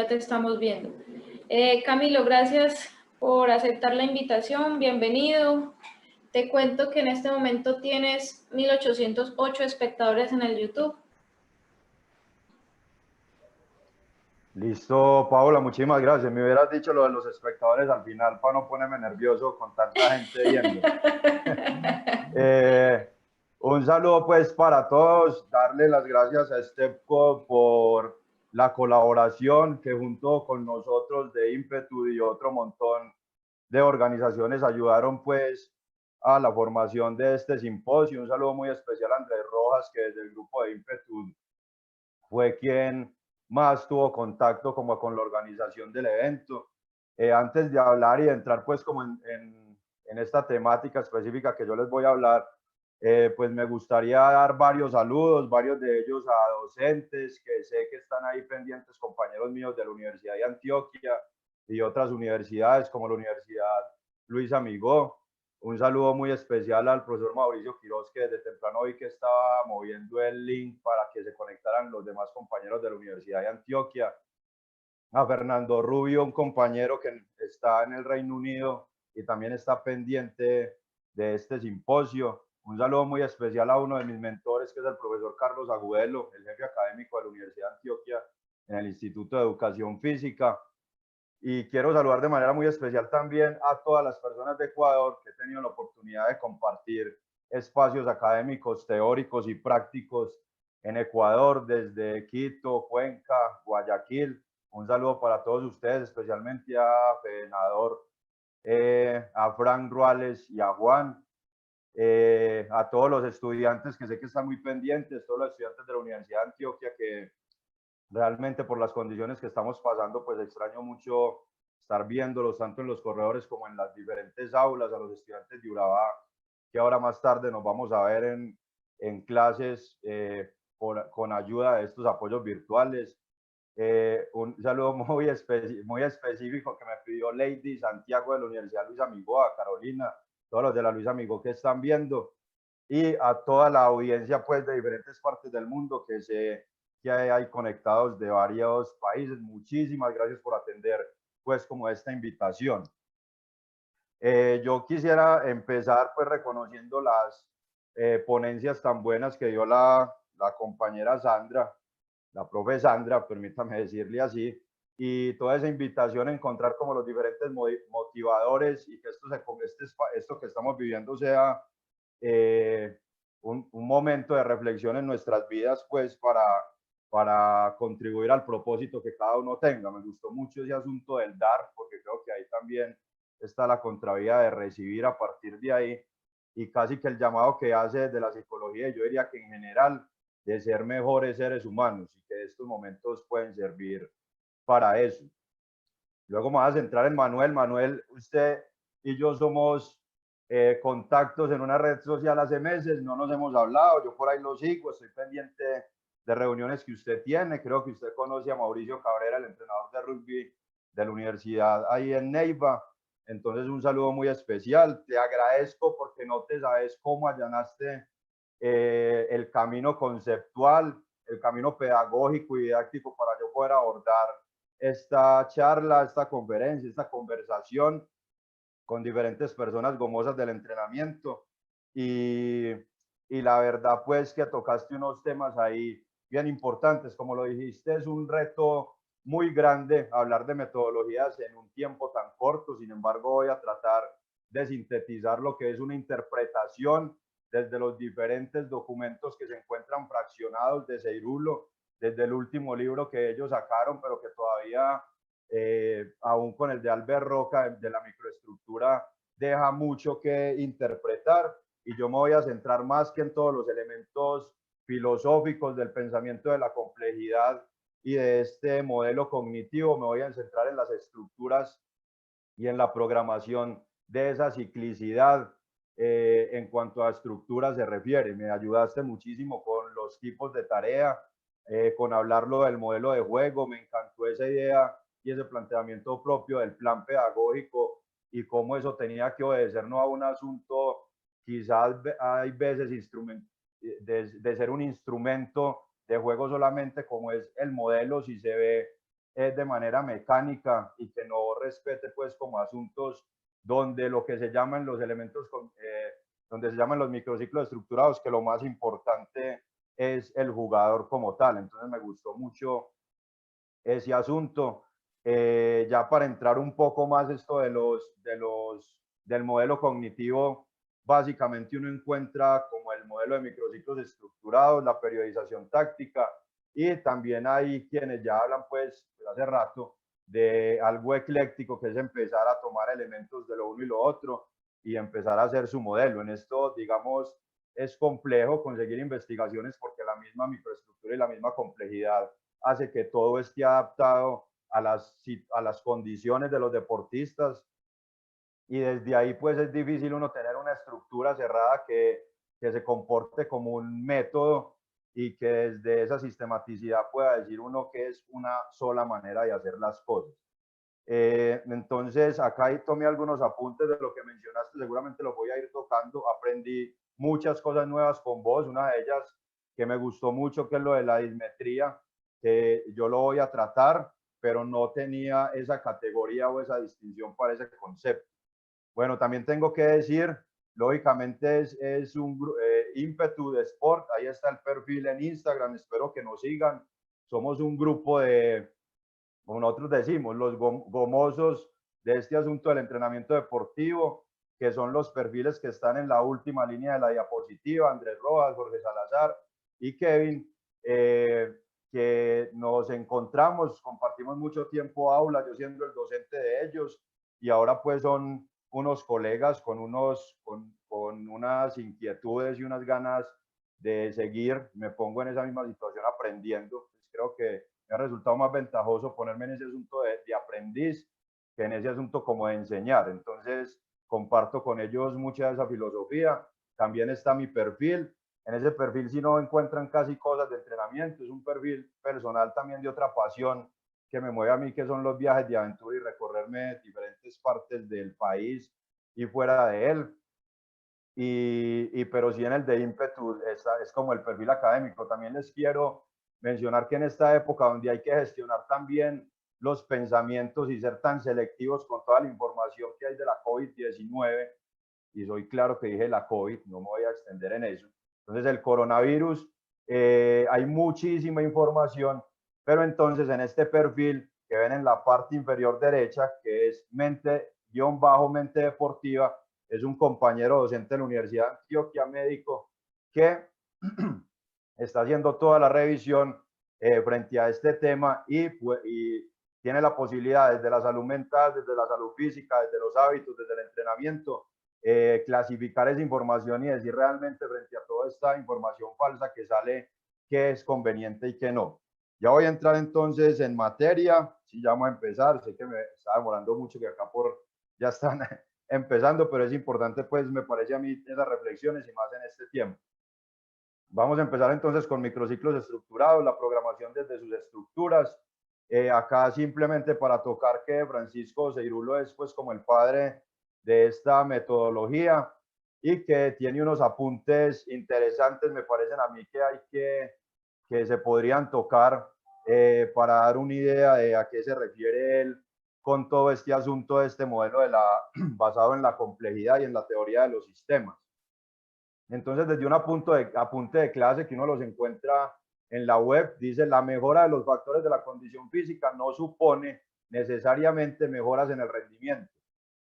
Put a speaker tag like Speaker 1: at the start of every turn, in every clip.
Speaker 1: ya te estamos viendo. Camilo, gracias por aceptar la invitación, bienvenido. Te cuento que en este momento tienes 1808 espectadores en el YouTube.
Speaker 2: Listo, Paola, muchísimas gracias. Me hubieras dicho lo de los espectadores al final para no ponerme nervioso con tanta gente viendo. Un saludo pues para todos, darle las gracias a Stepco por la colaboración que junto con nosotros de Impetu y otro montón de organizaciones ayudaron pues a la formación de este simposio. Un saludo muy especial a Andrés Rojas, que desde el grupo de Impetu fue quien más tuvo contacto como con la organización del evento. Antes de hablar y de entrar pues como en esta temática específica que yo les voy a hablar, pues me gustaría dar varios saludos, varios de ellos a docentes que sé que están ahí pendientes, compañeros míos de la Universidad de Antioquia y otras universidades como la Universidad Luis Amigó. Un saludo muy especial al profesor Mauricio Quiroz, que desde temprano vi que estaba moviendo el link para que se conectaran los demás compañeros de la Universidad de Antioquia. A Fernando Rubio, un compañero que está en el Reino Unido y también está pendiente de este simposio. Un saludo muy especial a uno de mis mentores, que es el profesor Carlos Agudelo, el jefe académico de la Universidad de Antioquia en el Instituto de Educación Física. Y quiero saludar de manera muy especial también a todas las personas de Ecuador que he tenido la oportunidad de compartir espacios académicos, teóricos y prácticos en Ecuador, desde Quito, Cuenca, Guayaquil. Un saludo para todos ustedes, especialmente a Fernador, a Frank Ruales y a Juan, a todos los estudiantes que sé que están muy pendientes, todos los estudiantes de la Universidad de Antioquia que realmente por las condiciones que estamos pasando, pues extraño mucho estar viéndolos tanto en los corredores como en las diferentes aulas, a los estudiantes de Urabá, que ahora más tarde nos vamos a ver en clases con ayuda de estos apoyos virtuales. Un saludo muy específico que me pidió Lady Santiago de la Universidad Luis Amigó, a Carolina, todos los de la Luis Amigó que están viendo, y a toda la audiencia pues de diferentes partes del mundo que hay conectados de varios países. Muchísimas gracias por atender pues como esta invitación. Yo quisiera empezar pues reconociendo las ponencias tan buenas que dio la compañera Sandra, la profe Sandra, permítame decirle así, y toda esa invitación a encontrar como los diferentes motivadores y que esto que estamos viviendo sea un momento de reflexión en nuestras vidas, pues para contribuir al propósito que cada uno tenga. Me gustó mucho ese asunto del dar, porque creo que ahí también está la contravía de recibir a partir de ahí, y casi que el llamado que hace desde la psicología, yo diría que en general, de ser mejores seres humanos, y que estos momentos pueden servir para eso. Luego me voy a centrar en Manuel. Manuel, usted y yo somos contactos en una red social hace meses, no nos hemos hablado, yo por ahí lo sigo, estoy pendiente de reuniones que usted tiene, creo que usted conoce a Mauricio Cabrera, el entrenador de rugby de la universidad ahí en Neiva, entonces un saludo muy especial, te agradezco porque no te sabes cómo allanaste el camino conceptual, el camino pedagógico y didáctico para yo poder abordar esta charla, esta conferencia, esta conversación con diferentes personas gomosas del entrenamiento, y la verdad pues que tocaste unos temas ahí bien importantes, como lo dijiste, es un reto muy grande hablar de metodologías en un tiempo tan corto. Sin embargo, voy a tratar de sintetizar lo que es una interpretación desde los diferentes documentos que se encuentran fraccionados de Seirulo, desde el último libro que ellos sacaron, pero que todavía, aún con el de Albert Roca, de la microestructura, deja mucho que interpretar, y yo me voy a centrar más que en todos los elementos filosóficos del pensamiento de la complejidad y de este modelo cognitivo. Me voy a centrar en las estructuras y en la programación de esa ciclicidad. En cuanto a estructuras se refiere, me ayudaste muchísimo con los tipos de tarea, con hablarlo del modelo de juego. Me encantó esa idea y ese planteamiento propio del plan pedagógico y cómo eso tenía que obedecer no a un asunto, quizás hay veces de ser un instrumento de juego solamente, como es el modelo, si se ve de manera mecánica y que no respete pues como asuntos donde lo que se llaman los elementos, donde se llaman los microciclos estructurados, que lo más importante es el jugador como tal. Entonces me gustó mucho ese asunto. Ya para entrar un poco más esto del modelo cognitivo, básicamente uno encuentra como el modelo de microciclos estructurados, la periodización táctica, y también hay quienes ya hablan pues hace rato de algo ecléctico, que es empezar a tomar elementos de lo uno y lo otro y empezar a hacer su modelo. En esto, digamos, es complejo conseguir investigaciones porque la misma microestructura y la misma complejidad hace que todo esté adaptado a las condiciones de los deportistas, y desde ahí pues es difícil uno tener una estructura cerrada que se comporte como un método y que desde esa sistematicidad pueda decir uno que es una sola manera de hacer las cosas. Entonces acá tomé algunos apuntes de lo que mencionaste, seguramente los voy a ir tocando. Aprendí muchas cosas nuevas con vos, una de ellas que me gustó mucho, que es lo de la dismetría, que yo lo voy a tratar, pero no tenía esa categoría o esa distinción para ese concepto. Bueno, también tengo que decir, lógicamente es un ímpetu de sport, ahí está el perfil en Instagram, espero que nos sigan. Somos un grupo de, como nosotros decimos, los gomosos de este asunto del entrenamiento deportivo, que son los perfiles que están en la última línea de la diapositiva: Andrés Rojas, Jorge Salazar y Kevin, que nos encontramos, compartimos mucho tiempo aula, yo siendo el docente de ellos, y ahora pues son unos colegas con unas inquietudes y unas ganas de seguir. Me pongo en esa misma situación aprendiendo. Pues creo que me ha resultado más ventajoso ponerme en ese asunto de aprendiz que en ese asunto como de enseñar. Entonces, comparto con ellos mucha de esa filosofía. También está mi perfil. En ese perfil sí no encuentran casi cosas de entrenamiento, es un perfil personal también de otra pasión que me mueve a mí, que son los viajes de aventura y recorrerme diferentes partes del país y fuera de él. Pero sí en el de ímpetu es como el perfil académico. También les quiero mencionar que en esta época donde hay que gestionar también los pensamientos y ser tan selectivos con toda la información que hay de la COVID-19, y soy claro que dije la COVID, no me voy a extender en eso. Entonces el coronavirus, hay muchísima información, pero entonces en este perfil que ven en la parte inferior derecha, que es mente deportiva, es un compañero docente de la Universidad de Antioquia, médico, que está haciendo toda la revisión frente a este tema y tiene la posibilidad desde la salud mental, desde la salud física, desde los hábitos, desde el entrenamiento, clasificar esa información y decir realmente frente a toda esta información falsa que sale qué es conveniente y qué no. Ya voy a entrar entonces en materia, si ya vamos a empezar, sé que me está demorando mucho, que acá ya están empezando, pero es importante pues me parece a mí esas reflexiones y más en este tiempo. Vamos a empezar entonces con microciclos estructurados, la programación desde sus estructuras. Acá simplemente para tocar que Francisco Seirulo es pues como el padre de esta metodología y que tiene unos apuntes interesantes, me parecen a mí que hay que se podrían tocar para dar una idea de a qué se refiere él con todo este asunto de este modelo basado en la complejidad y en la teoría de los sistemas. Entonces, desde un apunte de clase que uno los encuentra en la web, dice: la mejora de los factores de la condición física no supone necesariamente mejoras en el rendimiento,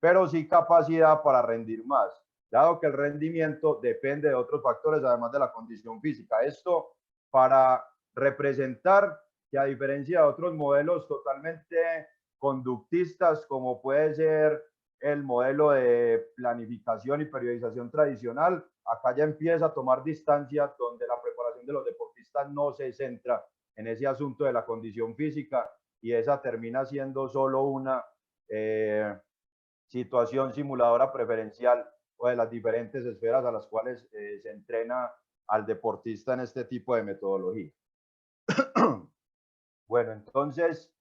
Speaker 2: pero sí capacidad para rendir más, dado que el rendimiento depende de otros factores además de la condición física. Esto para representar que, a diferencia de otros modelos totalmente conductistas, como puede ser el modelo de planificación y periodización tradicional, acá ya empieza a tomar distancia, donde la preparación de los deportistas no se centra en ese asunto de la condición física y esa termina siendo solo una situación simuladora preferencial o de las diferentes esferas a las cuales se entrena al deportista en este tipo de metodología. Bueno, entonces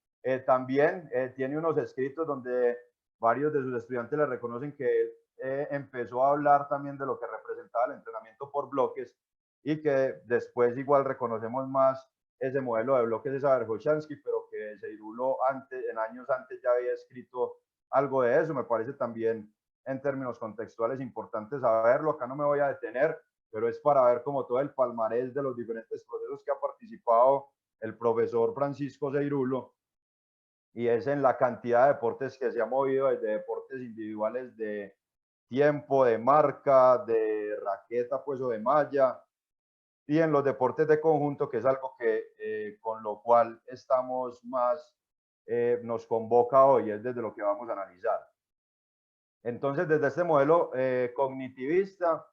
Speaker 2: también tiene unos escritos donde varios de sus estudiantes le reconocen que empezó a hablar también de lo que representaba el entrenamiento por bloques y que después igual reconocemos más ese modelo de bloques de Saberhochansky, pero que Seirulo en años antes ya había escrito algo de eso. Me parece también en términos contextuales importante saberlo. Acá no me voy a detener, pero es para ver como todo el palmarés de los diferentes procesos que ha participado el profesor Francisco Seirulo, y es en la cantidad de deportes que se ha movido, desde deportes individuales de tiempo, de marca, de raqueta pues o de malla, y en los deportes de conjunto, que es algo que con lo cual estamos más, nos convoca hoy, es desde lo que vamos a analizar. Entonces, desde este modelo cognitivista,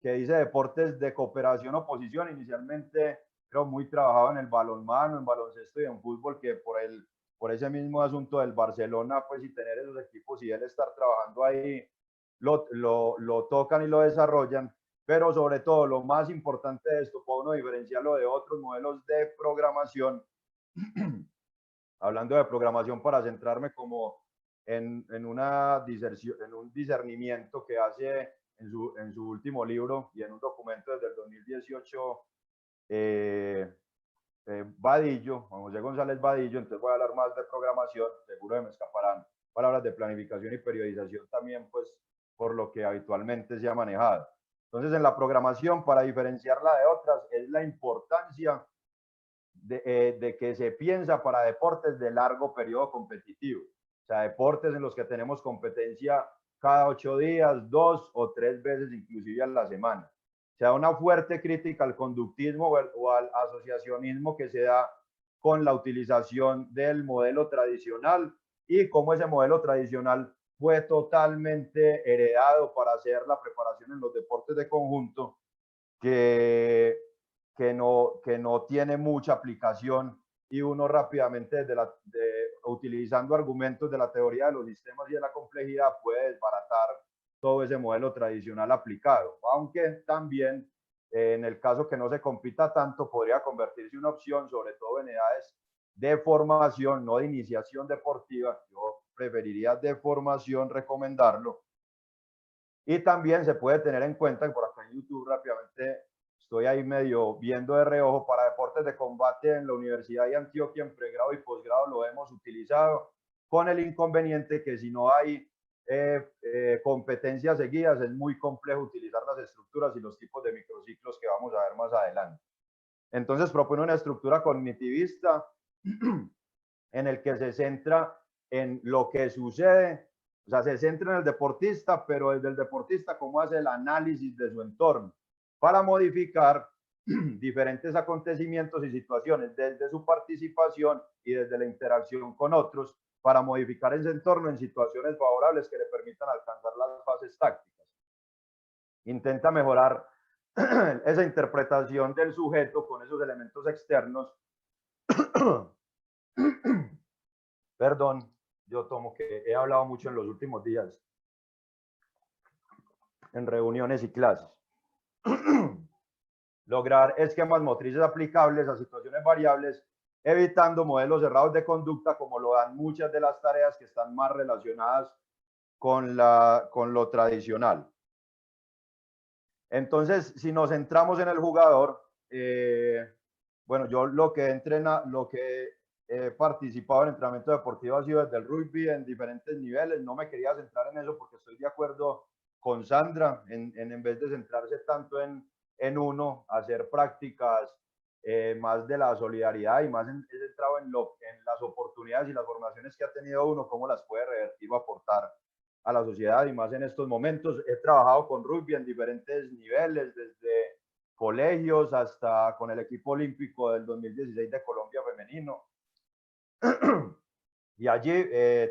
Speaker 2: que dice deportes de cooperación oposición, inicialmente creo muy trabajado en el balonmano, en baloncesto y en fútbol, que por ese mismo asunto del Barcelona, pues y tener esos equipos y él estar trabajando ahí, lo tocan y lo desarrollan, pero sobre todo lo más importante de esto, puede uno diferenciarlo de otros modelos de programación, hablando de programación para centrarme como en un discernimiento que hace en su último libro y en un documento desde el 2018, Vadillo, Juan José González Vadillo. Entonces voy a hablar más de programación, seguro que me escaparán palabras de planificación y periodización también, pues por lo que habitualmente se ha manejado. Entonces, en la programación, para diferenciarla de otras, es la importancia de que se piensa para deportes de largo periodo competitivo. O sea, deportes en los que tenemos competencia cada 8 días, 2 o 3 veces inclusive a la semana. Se da una fuerte crítica al conductismo o al asociacionismo que se da con la utilización del modelo tradicional y cómo ese modelo tradicional fue totalmente heredado para hacer la preparación en los deportes de conjunto, que no tiene mucha aplicación, y uno rápidamente utilizando argumentos de la teoría de los sistemas y de la complejidad puede desbaratar todo ese modelo tradicional aplicado, aunque también en el caso que no se compita tanto podría convertirse en una opción, sobre todo en edades de formación, no de iniciación deportiva. Yo preferiría de formación recomendarlo. Y también se puede tener en cuenta que por acá en YouTube rápidamente estoy ahí medio viendo de reojo, para deportes de combate en la Universidad de Antioquia en pregrado y posgrado lo hemos utilizado, con el inconveniente que si no hay competencias seguidas es muy complejo utilizar las estructuras y los tipos de microciclos que vamos a ver más adelante. Entonces propone una estructura cognitivista en el que se centra en lo que sucede, o sea, se centra en el deportista, pero desde el deportista cómo hace el análisis de su entorno para modificar diferentes acontecimientos y situaciones desde su participación y desde la interacción con otros, para modificar ese entorno en situaciones favorables que le permitan alcanzar las fases tácticas. Intenta mejorar esa interpretación del sujeto con esos elementos externos. Perdón, yo tomo que he hablado mucho en los últimos días en reuniones y clases. Lograr esquemas motrices aplicables a situaciones variables, evitando modelos cerrados de conducta, como lo dan muchas de las tareas que están más relacionadas con lo tradicional. Entonces, si nos centramos en el jugador, bueno, yo lo que he participado en entrenamiento deportivo ha sido desde el rugby en diferentes niveles. No me quería centrar en eso porque estoy de acuerdo con Sandra en vez de centrarse tanto en uno, hacer prácticas más de la solidaridad y más centrado en las oportunidades y las formaciones que ha tenido uno, cómo las puede revertir o aportar a la sociedad, y más en estos momentos. He trabajado con rugby en diferentes niveles, desde colegios hasta con el equipo olímpico del 2016 de Colombia femenino. Y allí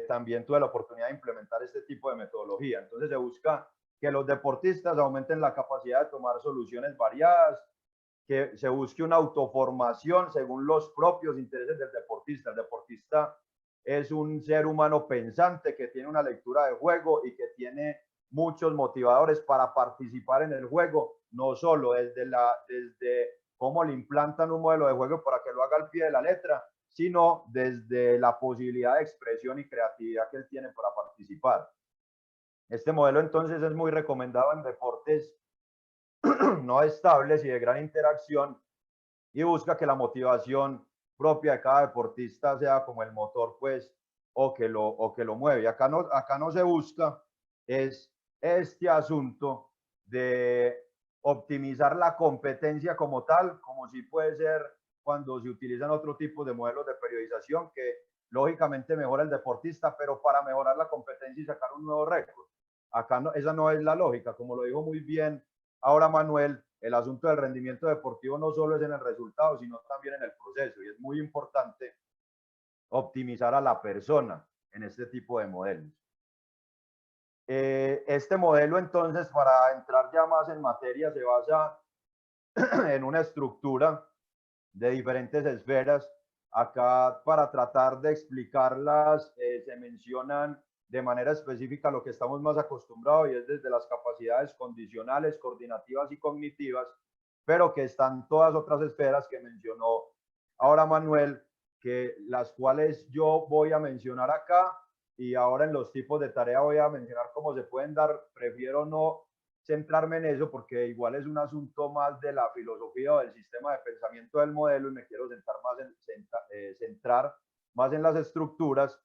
Speaker 2: también tuve la oportunidad de implementar este tipo de metodología. Entonces se busca que los deportistas aumenten la capacidad de tomar soluciones variadas, que se busque una autoformación según los propios intereses del deportista. El deportista es un ser humano pensante que tiene una lectura de juego y que tiene muchos motivadores para participar en el juego, no solo desde cómo le implantan un modelo de juego para que lo haga al pie de la letra, sino desde la posibilidad de expresión y creatividad que él tiene para participar. Este modelo entonces es muy recomendado en deportes no estables y de gran interacción, y busca que la motivación propia de cada deportista sea como el motor, pues, o que lo mueve. Acá no se busca es este asunto de optimizar la competencia como tal, como si puede ser cuando se utilizan otro tipo de modelos de periodización que lógicamente mejora el deportista, pero para mejorar la competencia y sacar un nuevo récord. Acá no, esa no es la lógica, como lo dijo muy bien ahora Manuel, el asunto del rendimiento deportivo no solo es en el resultado, sino también en el proceso, y es muy importante optimizar a la persona en este tipo de modelos. Este modelo, entonces, para entrar ya más en materia, se basa en una estructura de diferentes esferas. Acá, para tratar de explicarlas, se mencionan de manera específica lo que estamos más acostumbrados y es desde las capacidades condicionales, coordinativas y cognitivas, pero que están todas otras esferas que mencionó ahora Manuel, que las cuales yo voy a mencionar acá, y ahora en los tipos de tarea voy a mencionar cómo se pueden dar. Prefiero no centrarme en eso porque igual es un asunto más de la filosofía o del sistema de pensamiento del modelo y me quiero centrar más en las estructuras,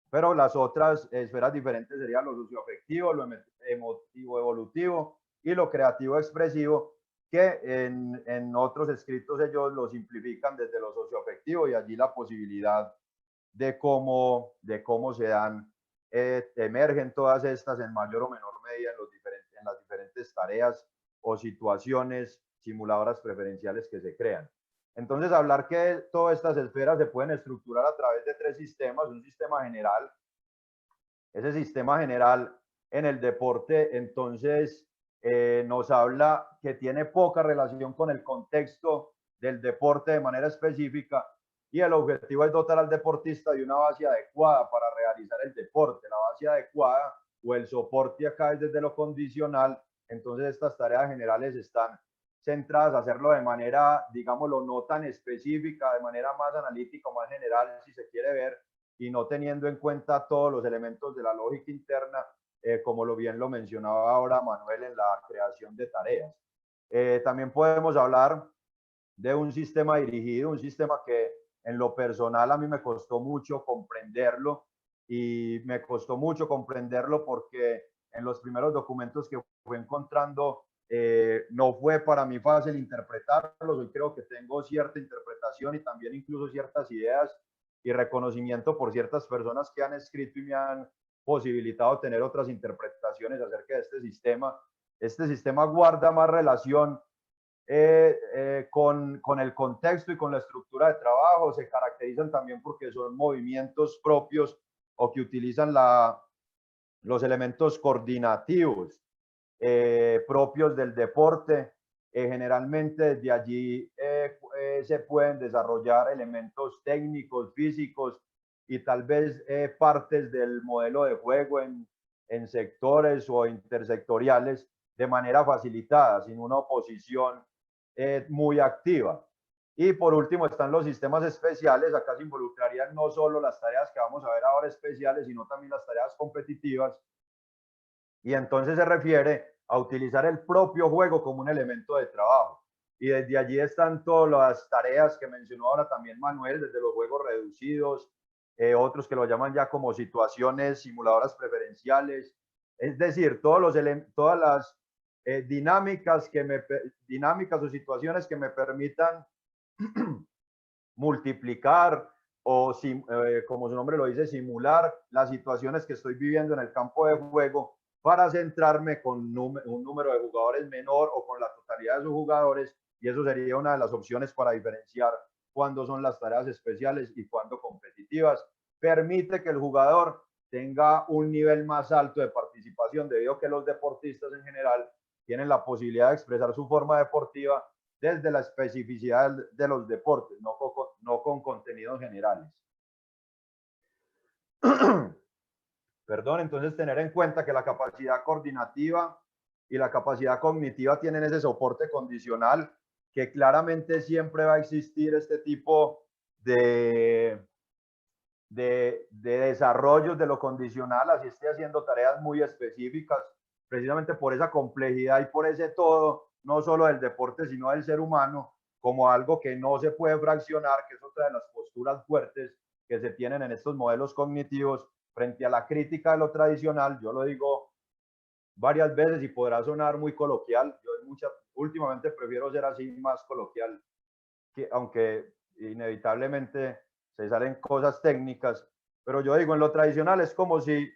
Speaker 2: pero las otras esferas diferentes serían lo socioafectivo, lo emotivo evolutivo y lo creativo expresivo, que en otros escritos ellos lo simplifican desde lo socioafectivo, y allí la posibilidad de cómo se dan, emergen todas estas en mayor o menor medida en las diferentes tareas o situaciones simuladoras preferenciales que se crean. Entonces, hablar que todas estas esferas se pueden estructurar a través de tres sistemas: un sistema general. Ese sistema general en el deporte, entonces, nos habla que tiene poca relación con el contexto del deporte de manera específica, y el objetivo es dotar al deportista de una base adecuada para realizar el deporte. La base adecuada o el soporte acá es desde lo condicional. Entonces, estas tareas generales están centradas a hacerlo de manera, digámoslo, no tan específica, de manera más analítica o más general, si se quiere ver, y no teniendo en cuenta todos los elementos de la lógica interna, como lo bien lo mencionaba ahora Manuel en la creación de tareas. También podemos hablar de un sistema dirigido, un sistema que en lo personal a mí me costó mucho comprenderlo, y me costó mucho comprenderlo porque en los primeros documentos que fui encontrando no fue para mí fácil interpretarlos. Hoy creo que tengo cierta interpretación y también incluso ciertas ideas y reconocimiento por ciertas personas que han escrito y me han posibilitado tener otras interpretaciones acerca de este sistema. Este sistema guarda más relación con el contexto y con la estructura de trabajo. Se caracterizan también porque son movimientos propios o que utilizan los elementos coordinativos propios del deporte. Generalmente desde allí se pueden desarrollar elementos técnicos, físicos y tal vez partes del modelo de juego en sectores o intersectoriales de manera facilitada, sin una oposición muy activa. Y por último están los sistemas especiales. Acá se involucrarían no solo las tareas que vamos a ver ahora especiales, sino también las tareas competitivas. Y entonces se refiere a utilizar el propio juego como un elemento de trabajo. Y desde allí están todas las tareas que mencionó ahora también Manuel, desde los juegos reducidos, otros que lo llaman ya como situaciones simuladoras preferenciales. Es decir, todas las dinámicas o situaciones que me permitan multiplicar o, como su nombre lo dice, simular las situaciones que estoy viviendo en el campo de juego, para centrarme con un número de jugadores menor o con la totalidad de sus jugadores, y eso sería una de las opciones para diferenciar cuándo son las tareas especiales y cuándo competitivas. Permite que el jugador tenga un nivel más alto de participación, debido a que los deportistas en general tienen la posibilidad de expresar su forma deportiva desde la especificidad de los deportes, no con contenidos generales. Perdón, entonces tener en cuenta que la capacidad coordinativa y la capacidad cognitiva tienen ese soporte condicional, que claramente siempre va a existir este tipo de desarrollos de lo condicional, así esté haciendo tareas muy específicas, precisamente por esa complejidad y por ese todo, no solo del deporte, sino del ser humano. como algo que no se puede fraccionar, que es otra de las posturas fuertes que se tienen en estos modelos cognitivos frente a la crítica de lo tradicional. Yo lo digo varias veces y podrá sonar muy coloquial. Yo últimamente prefiero ser así más coloquial, aunque inevitablemente se salen cosas técnicas, pero yo digo, en lo tradicional es como si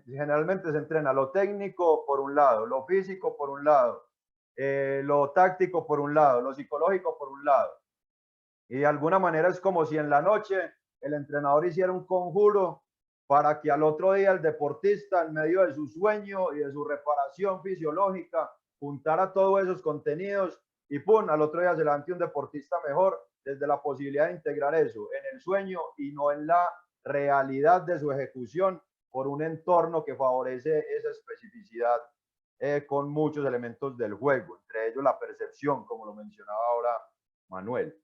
Speaker 2: generalmente se entrena lo técnico por un lado, lo físico por un lado, lo táctico por un lado, lo psicológico por un lado. Y de alguna manera es como si en la noche el entrenador hiciera un conjuro para que al otro día el deportista, en medio de su sueño y de su reparación fisiológica, juntara todos esos contenidos y ¡pum!, al otro día se levante un deportista mejor desde la posibilidad de integrar eso en el sueño y no en la realidad de su ejecución por un entorno que favorece esa especificidad con muchos elementos del juego, entre ellos la percepción, como lo mencionaba ahora Manuel.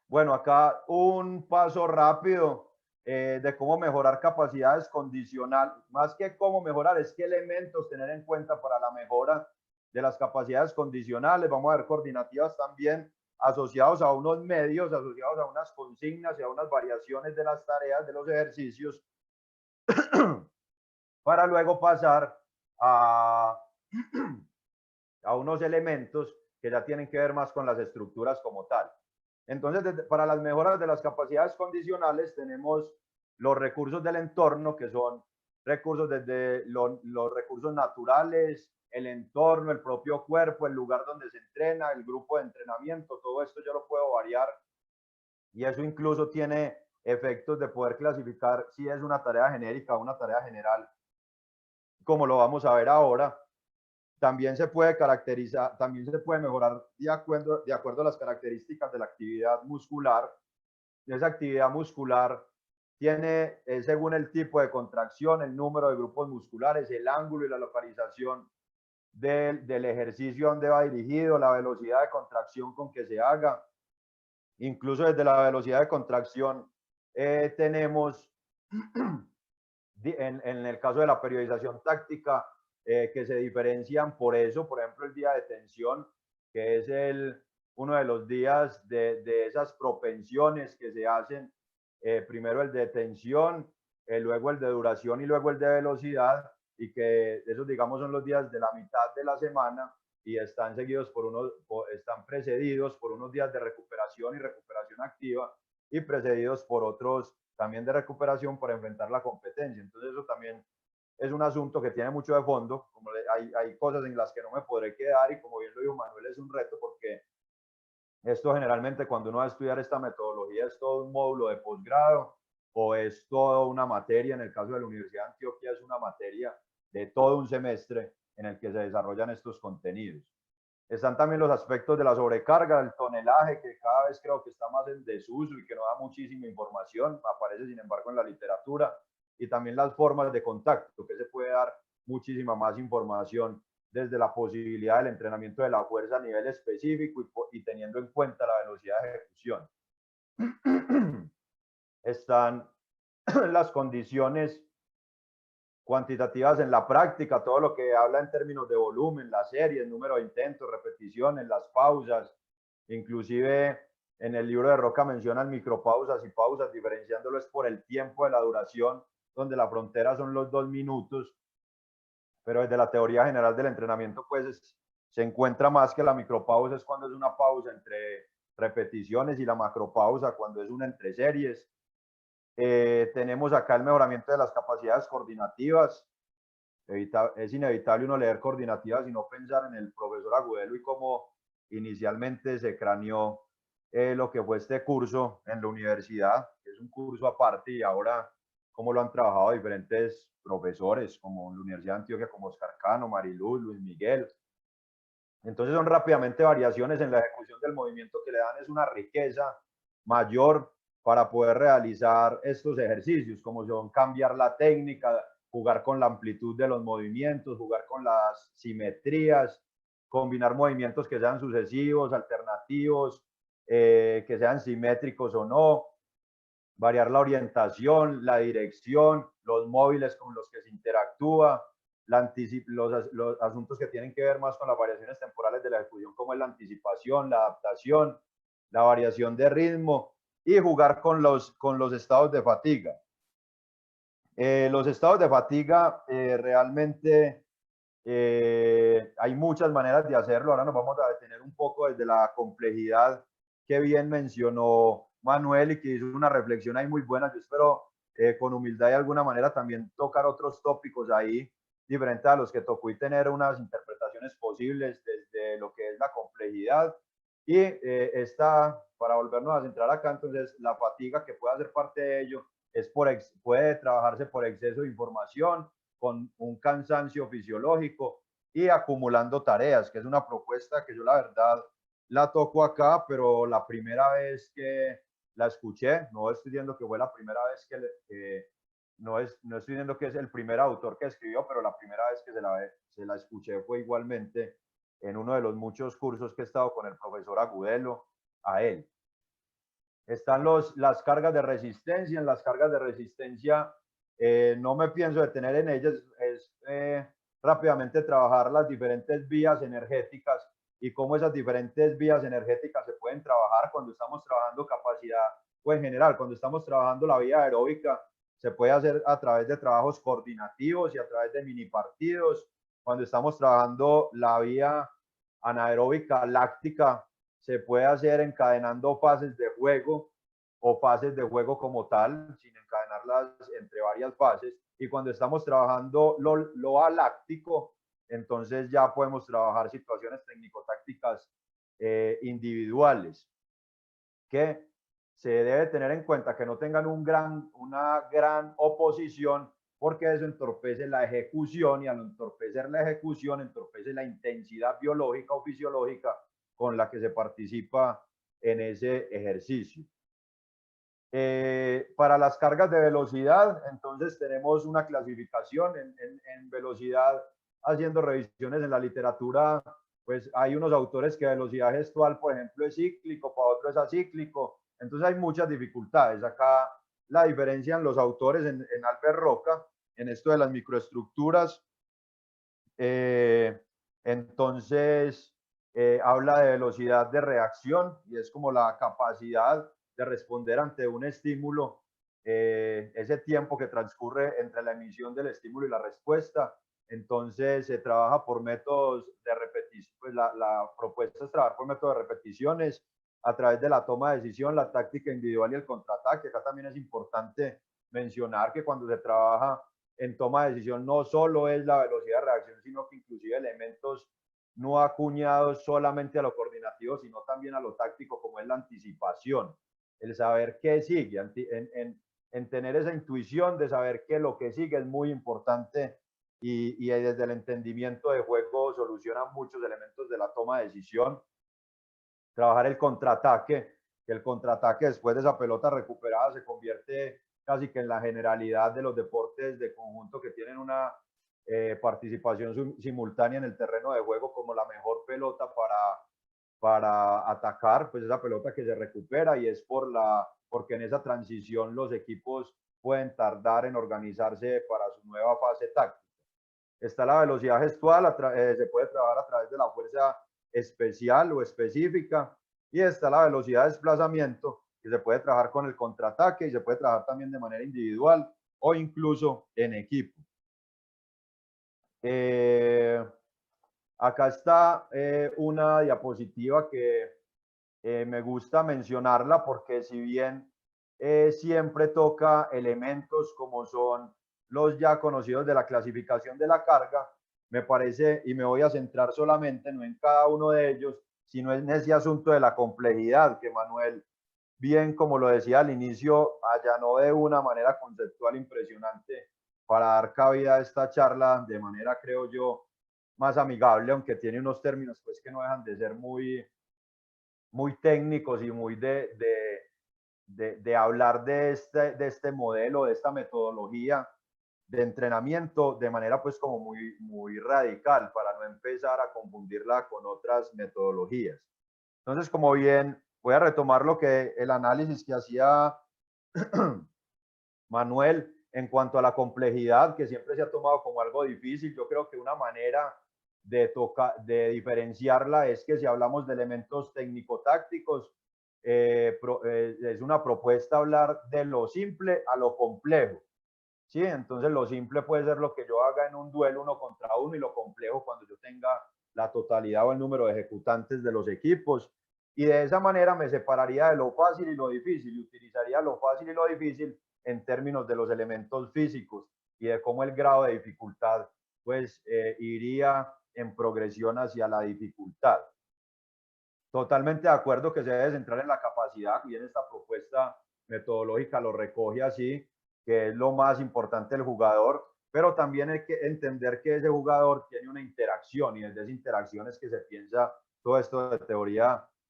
Speaker 2: Bueno, acá un paso rápido de cómo mejorar capacidades condicionales. Más que cómo mejorar, es qué elementos tener en cuenta para la mejora de las capacidades condicionales. Vamos a ver coordinativas también asociados a unos medios, asociados a unas consignas y a unas variaciones de las tareas, de los ejercicios, para luego pasar a unos elementos que ya tienen que ver más con las estructuras como tal. Entonces, para las mejoras de las capacidades condicionales tenemos los recursos del entorno, que son recursos desde los recursos naturales, el entorno, el propio cuerpo, el lugar donde se entrena, el grupo de entrenamiento, todo esto yo lo puedo variar y eso incluso tiene efectos de poder clasificar si es una tarea genérica o una tarea general, como lo vamos a ver ahora. También se puede caracterizar, también se puede mejorar de acuerdo a las características de la actividad muscular. Esa actividad muscular tiene, según el tipo de contracción, el número de grupos musculares, el ángulo y la localización del ejercicio donde va dirigido, la velocidad de contracción con que se haga. Incluso desde la velocidad de contracción tenemos, en el caso de la periodización táctica, que se diferencian por eso, por ejemplo, el día de tensión, que es uno de los días de esas propensiones que se hacen, primero el de tensión, luego el de duración y luego el de velocidad, y que esos, digamos, son los días de la mitad de la semana y están seguidos están precedidos por unos días de recuperación y recuperación activa y precedidos por otros también de recuperación para enfrentar la competencia. Entonces eso también es un asunto que tiene mucho de fondo, como hay cosas en las que no me podré quedar y como bien lo dijo Manuel, es un reto porque esto generalmente cuando uno va a estudiar esta metodología es todo un módulo de posgrado o es toda una materia, en el caso de la Universidad de Antioquia es una materia de todo un semestre en el que se desarrollan estos contenidos. Están también los aspectos de la sobrecarga, del tonelaje, que cada vez creo que está más en desuso y que no da muchísima información, aparece sin embargo en la literatura, y también las formas de contacto, que se puede dar muchísima más información desde la posibilidad del entrenamiento de la fuerza a nivel específico y teniendo en cuenta la velocidad de ejecución. Están las condiciones cuantitativas en la práctica, todo lo que habla en términos de volumen, las series, número de intentos, repeticiones, las pausas, inclusive en el libro de Roca mencionan micropausas y pausas, diferenciándolo es por el tiempo de la duración, donde la frontera son los 2 minutos, pero desde la teoría general del entrenamiento pues se encuentra más que la micropausa es cuando es una pausa entre repeticiones y la macropausa cuando es una entre series. Tenemos acá el mejoramiento de las capacidades coordinativas. Es inevitable uno leer coordinativas y no pensar en el profesor Agudelo y cómo inicialmente se craneó lo que fue este curso en la universidad, que es un curso aparte, y ahora cómo lo han trabajado diferentes profesores, como en la Universidad de Antioquia, como Oscar Cano, Mariluz, Luis Miguel. Entonces son rápidamente variaciones en la ejecución del movimiento que le dan es una riqueza mayor para poder realizar estos ejercicios, como son cambiar la técnica, jugar con la amplitud de los movimientos, jugar con las simetrías, combinar movimientos que sean sucesivos, alternativos, que sean simétricos o no, variar la orientación, la dirección, los móviles con los que se interactúa, los asuntos que tienen que ver más con las variaciones temporales de la ejecución, como es la anticipación, la adaptación, la variación de ritmo y jugar con los estados de fatiga. Los estados de fatiga realmente hay muchas maneras de hacerlo. Ahora nos vamos a detener un poco desde la complejidad que bien mencionó Manuel y que hizo una reflexión ahí muy buena. Yo espero con humildad y de alguna manera también tocar otros tópicos ahí diferentes a los que tocó y tener unas interpretaciones posibles desde lo que es la complejidad. Y para volvernos a centrar acá, entonces la fatiga que puede hacer parte de ello puede trabajarse por exceso de información, con un cansancio fisiológico y acumulando tareas, que es una propuesta que yo la verdad la toco acá, pero la primera vez que la escuché, no estoy diciendo que fue la primera vez no estoy diciendo que es el primer autor que escribió, pero la primera vez que se la escuché fue igualmente en uno de los muchos cursos que he estado con el profesor Agudelo, a él. Están las cargas de resistencia. En las cargas de resistencia no me pienso detener en ellas, es rápidamente trabajar las diferentes vías energéticas y cómo esas diferentes vías energéticas se pueden trabajar cuando estamos trabajando capacidad, o en general, cuando estamos trabajando la vía aeróbica, se puede hacer a través de trabajos coordinativos y a través de mini partidos. Cuando estamos trabajando la vía anaeróbica láctica, se puede hacer encadenando fases de juego o fases de juego como tal, sin encadenarlas entre varias fases. Y cuando estamos trabajando lo aláctico, entonces ya podemos trabajar situaciones técnico-tácticas individuales, que se debe tener en cuenta que no tengan una gran oposición, porque eso entorpece la ejecución, y al entorpecer la ejecución, entorpece la intensidad biológica o fisiológica con la que se participa en ese ejercicio. Para las cargas de velocidad, entonces tenemos una clasificación en velocidad, haciendo revisiones en la literatura, pues hay unos autores que velocidad gestual, por ejemplo, es cíclico, para otro es acíclico, entonces hay muchas dificultades. Acá la diferencian los autores en Albert Roca, en esto de las microestructuras. Entonces, habla de velocidad de reacción, y es como la capacidad de responder ante un estímulo, ese tiempo que transcurre entre la emisión del estímulo y la respuesta. Entonces, se trabaja por métodos de repetición, pues la propuesta es trabajar por métodos de repeticiones a través de la toma de decisión, la táctica individual y el contraataque. Acá también es importante mencionar que cuando se trabaja en toma de decisión no solo es la velocidad de reacción, sino que inclusive elementos no acuñados solamente a lo coordinativo, sino también a lo táctico, como es la anticipación, el saber qué sigue, en tener esa intuición de saber que lo que sigue es muy importante, y desde el entendimiento de juego solucionan muchos elementos de la toma de decisión. Trabajar el contraataque, que el contraataque después de esa pelota recuperada se convierte casi que en la generalidad de los deportes de conjunto, que tienen una participación simultánea en el terreno de juego como la mejor pelota para atacar, pues esa pelota que se recupera, y es porque en esa transición los equipos pueden tardar en organizarse para su nueva fase táctica. Está la velocidad gestual, se puede trabajar a través de la fuerza especial o específica, y está la velocidad de desplazamiento, que se puede trabajar con el contraataque y se puede trabajar también de manera individual o incluso en equipo. Acá está una diapositiva que me gusta mencionarla, porque si bien siempre toca elementos como son los ya conocidos de la clasificación de la carga, me parece, y me voy a centrar solamente no en cada uno de ellos, sino en ese asunto de la complejidad que Manuel, bien como lo decía al inicio, allanó de una manera conceptual impresionante para dar cabida a esta charla de manera, creo yo, más amigable, aunque tiene unos términos pues que no dejan de ser muy técnicos y muy de hablar de este modelo, de esta metodología de entrenamiento de manera pues como muy radical, para no empezar a confundirla con otras metodologías. Entonces, como bien, voy a retomar el análisis que hacía Manuel En cuanto a la complejidad, que siempre se ha tomado como algo difícil, yo creo que una manera de diferenciarla es que si hablamos de elementos técnico-tácticos, es una propuesta hablar de lo simple a lo complejo. ¿Sí? Entonces lo simple puede ser lo que yo haga en un duelo 1 contra 1 y lo complejo cuando yo tenga la totalidad o el número de ejecutantes de los equipos. Y de esa manera me separaría de lo fácil y lo difícil y utilizaría lo fácil y lo difícil en términos de los elementos físicos y de cómo el grado de dificultad pues iría en progresión hacia la dificultad. Totalmente de acuerdo que se debe centrar en la capacidad, y en esta propuesta metodológica lo recoge así, que es lo más importante del jugador, pero también hay que entender que ese jugador tiene una interacción, y desde esa interacción es que se piensa todo esto de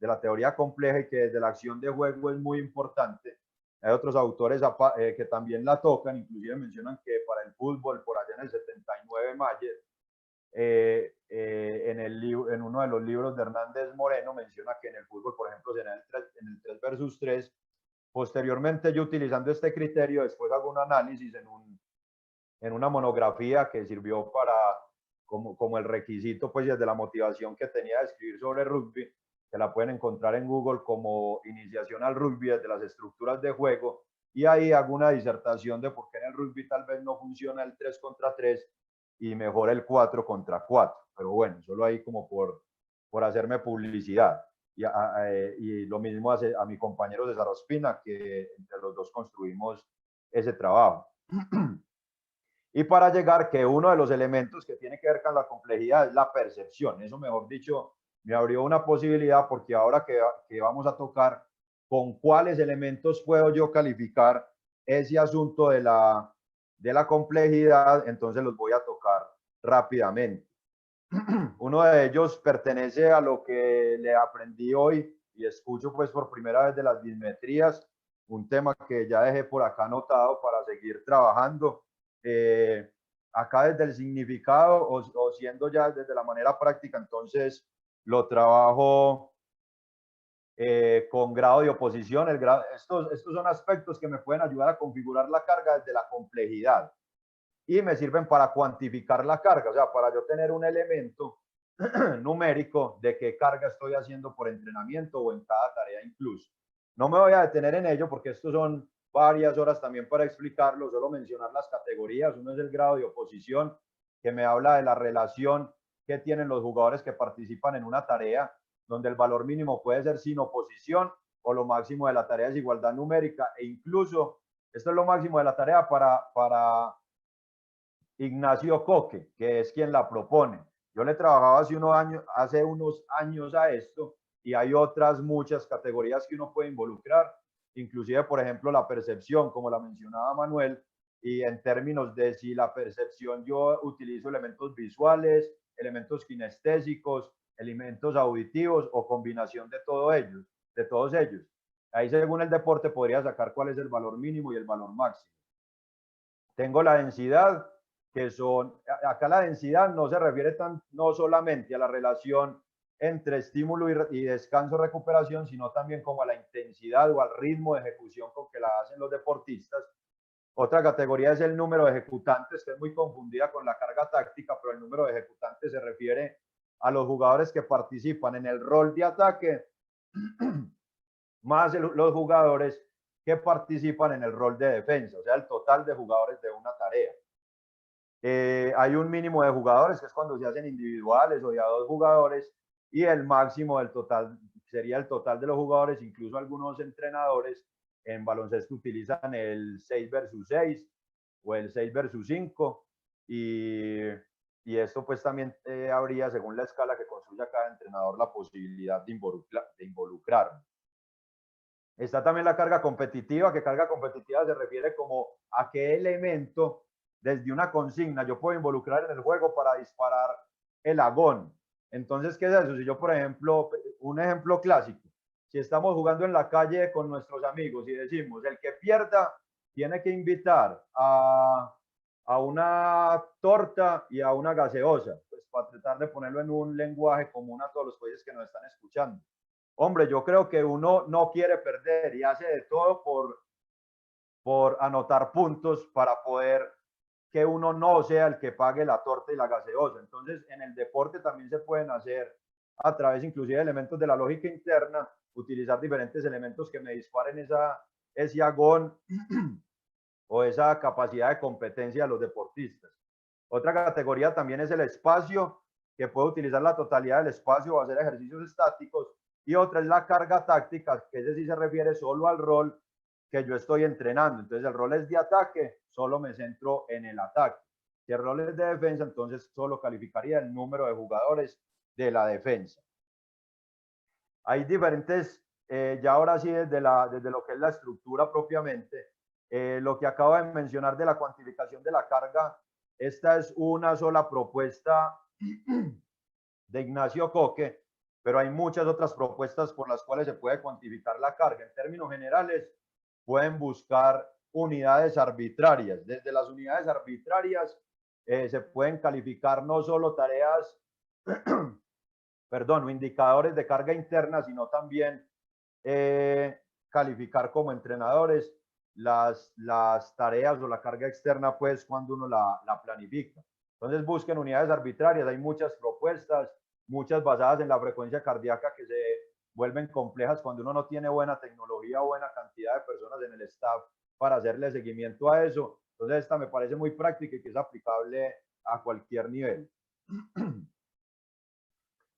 Speaker 2: la teoría compleja, y que desde la acción de juego es muy importante. Hay otros autores que también la tocan, inclusive mencionan que para el fútbol, por allá en el 79, Mayer, en uno de los libros de Hernández Moreno, menciona que en el fútbol, por ejemplo, en el 3 versus 3. Posteriormente, yo utilizando este criterio, después hago un análisis en una monografía que sirvió como el requisito, pues, desde la motivación que tenía de escribir sobre rugby, que la pueden encontrar en Google como Iniciación al Rugby desde las estructuras de juego, y ahí hago una disertación de por qué en el rugby tal vez no funciona el 3 contra 3 y mejor el 4 contra 4. Pero bueno, solo ahí como por hacerme publicidad. Y lo mismo hace a mi compañero César Ospina, que entre los dos construimos ese trabajo. Y para llegar, que uno de los elementos que tiene que ver con la complejidad es la percepción. Eso, mejor dicho, me abrió una posibilidad, porque ahora que vamos a tocar con cuáles elementos puedo yo calificar ese asunto de la complejidad, entonces los voy a tocar rápidamente. Uno de ellos pertenece a lo que le aprendí hoy y escucho pues por primera vez, de las dismetrías, un tema que ya dejé por acá anotado para seguir trabajando. Acá desde el significado o siendo ya desde la manera práctica, entonces lo trabajo con grado de oposición. Estos son aspectos que me pueden ayudar a configurar la carga desde la complejidad y me sirven para cuantificar la carga, o sea, para yo tener un elemento numérico de qué carga estoy haciendo por entrenamiento o en cada tarea incluso. No me voy a detener en ello porque estos son varias horas también para explicarlo, solo mencionar las categorías. Uno es el grado de oposición, que me habla de la relación que tienen los jugadores que participan en una tarea, donde el valor mínimo puede ser sin oposición o lo máximo de la tarea es igualdad numérica, e incluso esto es lo máximo de la tarea para Ignacio Coque, que es quien la propone. Yo le trabajaba hace unos años a esto, y hay otras muchas categorías que uno puede involucrar, inclusive, por ejemplo, la percepción, como la mencionaba Manuel, y en términos de si la percepción yo utilizo elementos visuales, elementos kinestésicos, elementos auditivos o combinación de todos ellos. Ahí, según el deporte, podría sacar cuál es el valor mínimo y el valor máximo. Tengo la densidad, que acá la densidad no se refiere no solamente a la relación entre estímulo y descanso-recuperación, sino también como a la intensidad o al ritmo de ejecución con que la hacen los deportistas. Otra categoría es el número de ejecutantes, que es muy confundida con la carga táctica, pero el número de ejecutantes se refiere a los jugadores que participan en el rol de ataque, más los jugadores que participan en el rol de defensa, o sea, el total de jugadores de una tarea. Hay un mínimo de jugadores, que es cuando se hacen individuales o de a 2 jugadores, y el máximo del total sería el total de los jugadores. Incluso algunos entrenadores en baloncesto utilizan el 6 versus 6 o el 6 versus 5, y esto pues también habría, según la escala que construya cada entrenador, la posibilidad de involucrar. Está también la carga competitiva, que carga competitiva se refiere como a qué elemento desde una consigna yo puedo involucrar en el juego para disparar el agón. Entonces, ¿qué es eso? Si yo, por ejemplo, un ejemplo clásico, si estamos jugando en la calle con nuestros amigos y decimos, el que pierda tiene que invitar a una torta y a una gaseosa, pues para tratar de ponerlo en un lenguaje común a todos los países que nos están escuchando. Hombre, yo creo que uno no quiere perder y hace de todo por anotar puntos para poder que uno no sea el que pague la torta y la gaseosa. Entonces, en el deporte también se pueden hacer a través inclusive de elementos de la lógica interna, utilizar diferentes elementos que me disparen ese agón o esa capacidad de competencia de los deportistas. Otra categoría también es el espacio, que puede utilizar la totalidad del espacio o hacer ejercicios estáticos. Y otra es la carga táctica, que ese sí se refiere solo al rol que yo estoy entrenando. Entonces el rol es de ataque, solo me centro en el ataque. Si el rol es de defensa, entonces solo calificaría el número de jugadores de la defensa. Hay diferentes, ya ahora sí desde lo que es la estructura propiamente, lo que acabo de mencionar de la cuantificación de la carga, esta es una sola propuesta de Ignacio Coque, pero hay muchas otras propuestas por las cuales se puede cuantificar la carga. En términos generales, pueden buscar unidades arbitrarias. Desde las unidades arbitrarias se pueden calificar no solo tareas, perdón, o indicadores de carga interna, sino también calificar como entrenadores las tareas o la carga externa, pues cuando uno la planifica. Entonces busquen unidades arbitrarias, hay muchas propuestas, muchas basadas en la frecuencia cardíaca que se vuelven complejas cuando uno no tiene buena tecnología o buena cantidad de personas en el staff para hacerle seguimiento a eso. Entonces esta me parece muy práctica y que es aplicable a cualquier nivel.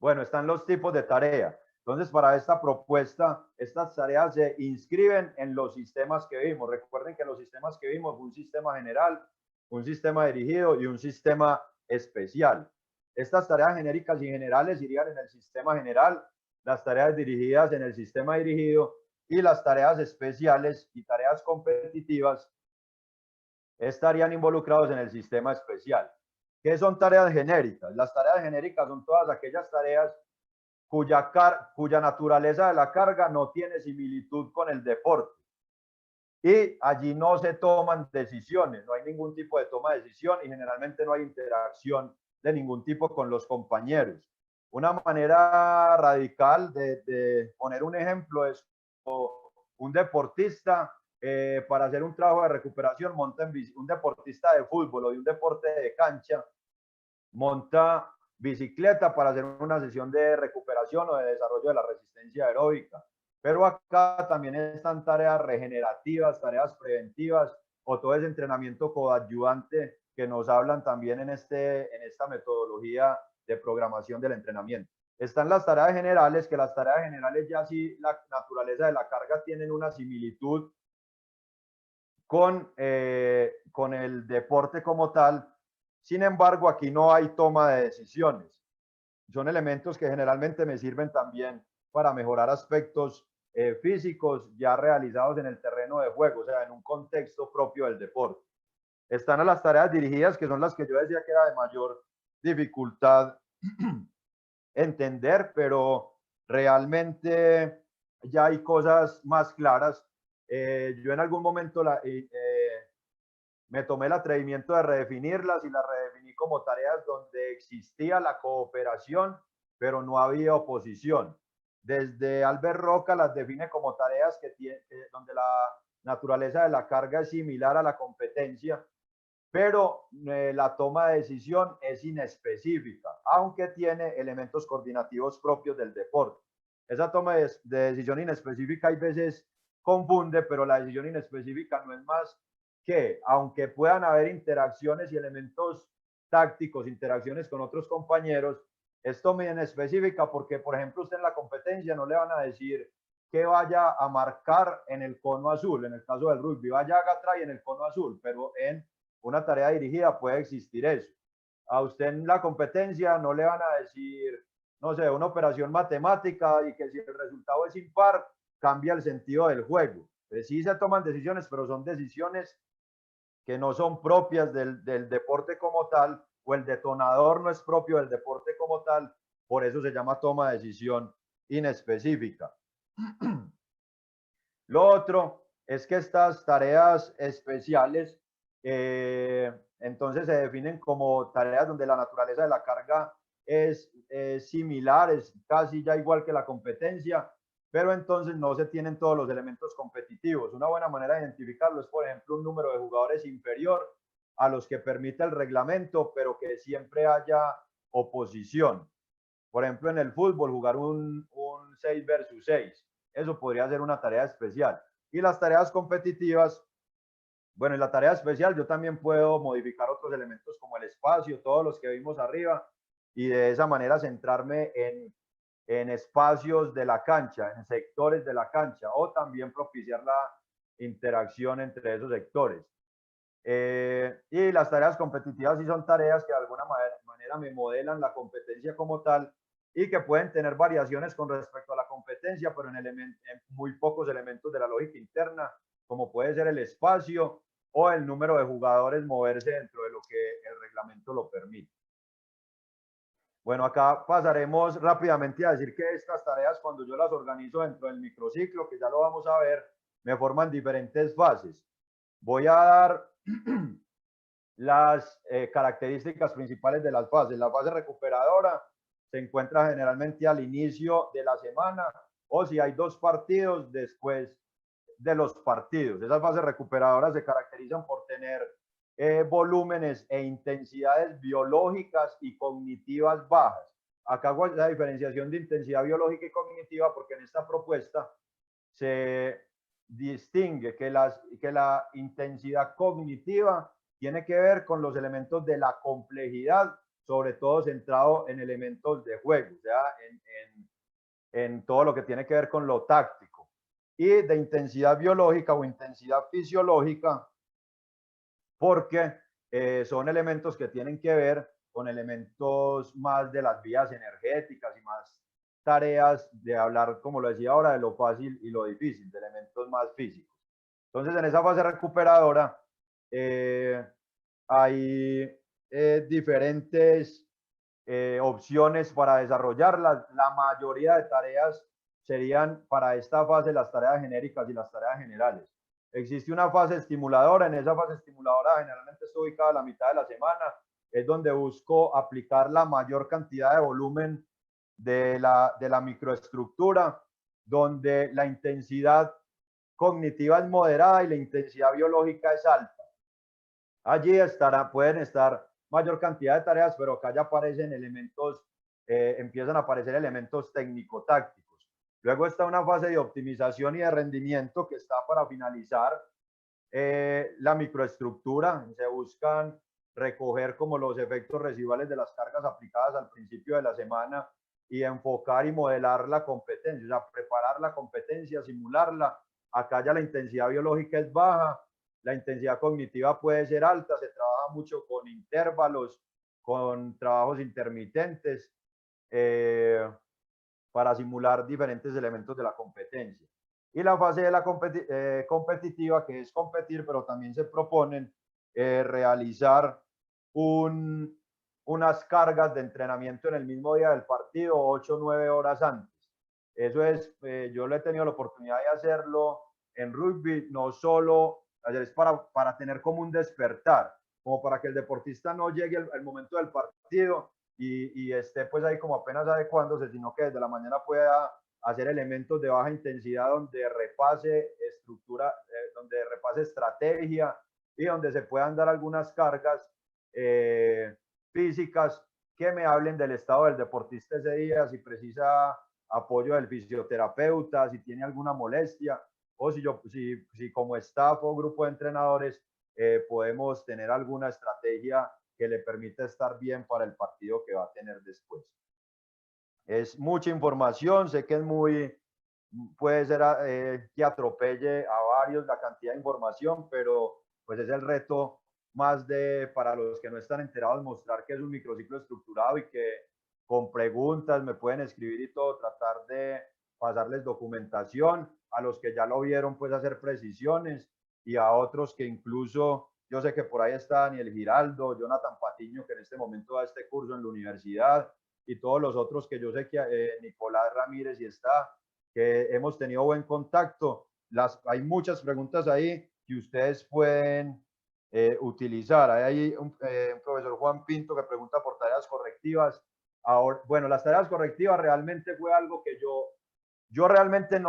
Speaker 2: Bueno, están los tipos de tarea. Entonces, para esta propuesta, estas tareas se inscriben en los sistemas que vimos. Recuerden que los sistemas que vimos fue un sistema general, un sistema dirigido y un sistema especial. Estas tareas genéricas y generales irían en el sistema general, las tareas dirigidas en el sistema dirigido y las tareas especiales y tareas competitivas estarían involucrados en el sistema especial. ¿Qué son tareas genéricas? Las tareas genéricas son todas aquellas tareas cuya naturaleza de la carga no tiene similitud con el deporte. Y allí no se toman decisiones, no hay ningún tipo de toma de decisión y generalmente no hay interacción de ningún tipo con los compañeros. Una manera radical de poner un ejemplo es un deportista para hacer un trabajo de recuperación monta en bici, un deportista de fútbol o de un deporte de cancha monta bicicleta para hacer una sesión de recuperación o de desarrollo de la resistencia aeróbica. Pero acá también están tareas regenerativas, tareas preventivas o todo ese entrenamiento coadyuvante que nos hablan también en esta metodología de programación del entrenamiento. Están las tareas generales, que las tareas generales ya sí la naturaleza de la carga tienen una similitud con el deporte como tal. Sin embargo, aquí no hay toma de decisiones. Son elementos que generalmente me sirven también para mejorar aspectos físicos ya realizados en el terreno de juego, o sea, en un contexto propio del deporte. Están a las tareas dirigidas, que son las que yo decía que era de mayor dificultad entender, pero realmente ya hay cosas más claras. Yo en algún momento me tomé el atrevimiento de redefinirlas y las redefiní como tareas donde existía la cooperación, pero no había oposición. Desde Albert Roca las define como tareas donde la naturaleza de la carga es similar a la competencia, pero la toma de decisión es inespecífica, aunque tiene elementos coordinativos propios del deporte. Esa toma de decisión inespecífica hay veces confunde, pero la decisión inespecífica no es más que, aunque puedan haber interacciones y elementos tácticos, interacciones con otros compañeros, es toma inespecífica porque, por ejemplo, usted en la competencia no le van a decir que vaya a marcar en el cono azul, en el caso del rugby, vaya a atrás en el cono azul, pero en una tarea dirigida puede existir eso. A usted en la competencia no le van a decir, no sé, una operación matemática y que si el resultado es impar, cambia el sentido del juego. Entonces, sí se toman decisiones, pero son decisiones que no son propias del deporte como tal, o el detonador no es propio del deporte como tal, por eso se llama toma de decisión inespecífica. Lo otro es que estas tareas especiales entonces se definen como tareas donde la naturaleza de la carga es similar, es casi ya igual que la competencia, pero entonces no se tienen todos los elementos competitivos. Una buena manera de identificarlo es, por ejemplo, un número de jugadores inferior a los que permite el reglamento, pero que siempre haya oposición. Por ejemplo, en el fútbol, jugar un 6 versus 6. Eso podría ser una tarea especial. Y las tareas competitivas, bueno, en la tarea especial yo también puedo modificar otros elementos como el espacio, todos los que vimos arriba, y de esa manera centrarme en espacios de la cancha, en sectores de la cancha, o también propiciar la interacción entre esos sectores. Y las tareas competitivas sí son tareas que de alguna manera me modelan la competencia como tal y que pueden tener variaciones con respecto a la competencia, pero en muy pocos elementos de la lógica interna, como puede ser el espacio o el número de jugadores moverse dentro de lo que el reglamento lo permite. Bueno, acá pasaremos rápidamente a decir que estas tareas, cuando yo las organizo dentro del microciclo, que ya lo vamos a ver, me forman diferentes fases. Voy a dar las características principales de las fases. La fase recuperadora se encuentra generalmente al inicio de la semana o si hay 2 partidos después de los partidos. Esas fases recuperadoras se caracterizan por tener volúmenes e intensidades biológicas y cognitivas bajas. Acá hago la diferenciación de intensidad biológica y cognitiva porque en esta propuesta se distingue que la intensidad cognitiva tiene que ver con los elementos de la complejidad, sobre todo centrado en elementos de juego, o sea, en todo lo que tiene que ver con lo táctico. Y de intensidad biológica o intensidad fisiológica, porque son elementos que tienen que ver con elementos más de las vías energéticas y más tareas de hablar, como lo decía ahora, de lo fácil y lo difícil, de elementos más físicos. Entonces, en esa fase recuperadora hay diferentes opciones para desarrollarlas. La mayoría de tareas serían para esta fase las tareas genéricas y las tareas generales. Existe una fase estimuladora. En esa fase estimuladora generalmente está ubicada a la mitad de la semana. Es donde busco aplicar la mayor cantidad de volumen de la microestructura, donde la intensidad cognitiva es moderada y la intensidad biológica es alta. Allí pueden estar mayor cantidad de tareas, pero acá ya aparecen elementos, empiezan a aparecer elementos técnico-tácticos. Luego está una fase de optimización y de rendimiento que está para finalizar la microestructura. Se buscan recoger como los efectos residuales de las cargas aplicadas al principio de la semana y enfocar y modelar la competencia, o sea, preparar la competencia, simularla. Acá ya la intensidad biológica es baja, la intensidad cognitiva puede ser alta, se trabaja mucho con intervalos, con trabajos intermitentes para simular diferentes elementos de la competencia. Y la fase de la competitiva, que es competir, pero también se proponen realizar unas cargas de entrenamiento en el mismo día del partido, 8 o 9 horas antes. Eso es, yo lo he tenido la oportunidad de hacerlo en rugby, no solo, es para tener como un despertar, como para que el deportista no llegue al momento del partido y esté pues ahí como apenas adecuándose, sino que desde la mañana pueda hacer elementos de baja intensidad donde repase estructura, donde repase estrategia y donde se puedan dar algunas cargas físicas que me hablen del estado del deportista ese día, si precisa apoyo del fisioterapeuta, si tiene alguna molestia, o si como staff o grupo de entrenadores podemos tener alguna estrategia que le permita estar bien para el partido que va a tener después. Es mucha información, sé que puede ser que atropelle a varios la cantidad de información, pero pues es el reto más para los que no están enterados, mostrar que es un microciclo estructurado y que con preguntas me pueden escribir y todo, tratar de pasarles documentación, a los que ya lo vieron pues hacer precisiones y a otros que incluso, yo sé que por ahí está Daniel Giraldo, Jonathan Patiño, que en este momento da este curso en la universidad, y todos los otros que yo sé que Nicolás Ramírez y está, que hemos tenido buen contacto. Hay muchas preguntas ahí que ustedes pueden utilizar. Hay un profesor Juan Pinto que pregunta por tareas correctivas. Ahora, bueno, las tareas correctivas realmente fue algo que yo yo realmente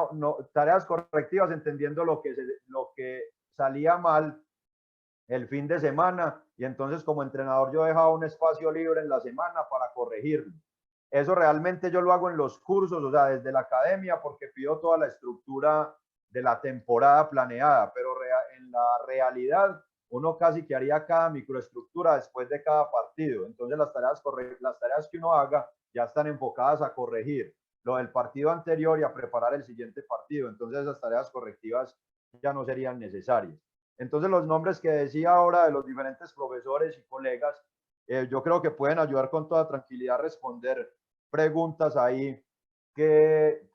Speaker 2: tareas correctivas entendiendo lo que salía mal el fin de semana, y entonces como entrenador yo dejaba un espacio libre en la semana para corregirlo. Eso realmente yo lo hago en los cursos, o sea, desde la academia, porque pido toda la estructura de la temporada planeada, pero en la realidad uno casi que haría cada microestructura después de cada partido. Entonces las tareas que uno haga ya están enfocadas a corregir lo del partido anterior y a preparar el siguiente partido. Entonces esas tareas correctivas ya no serían necesarias. Entonces los nombres que decía ahora de los diferentes profesores y colegas, yo creo que pueden ayudar con toda tranquilidad a responder preguntas ahí que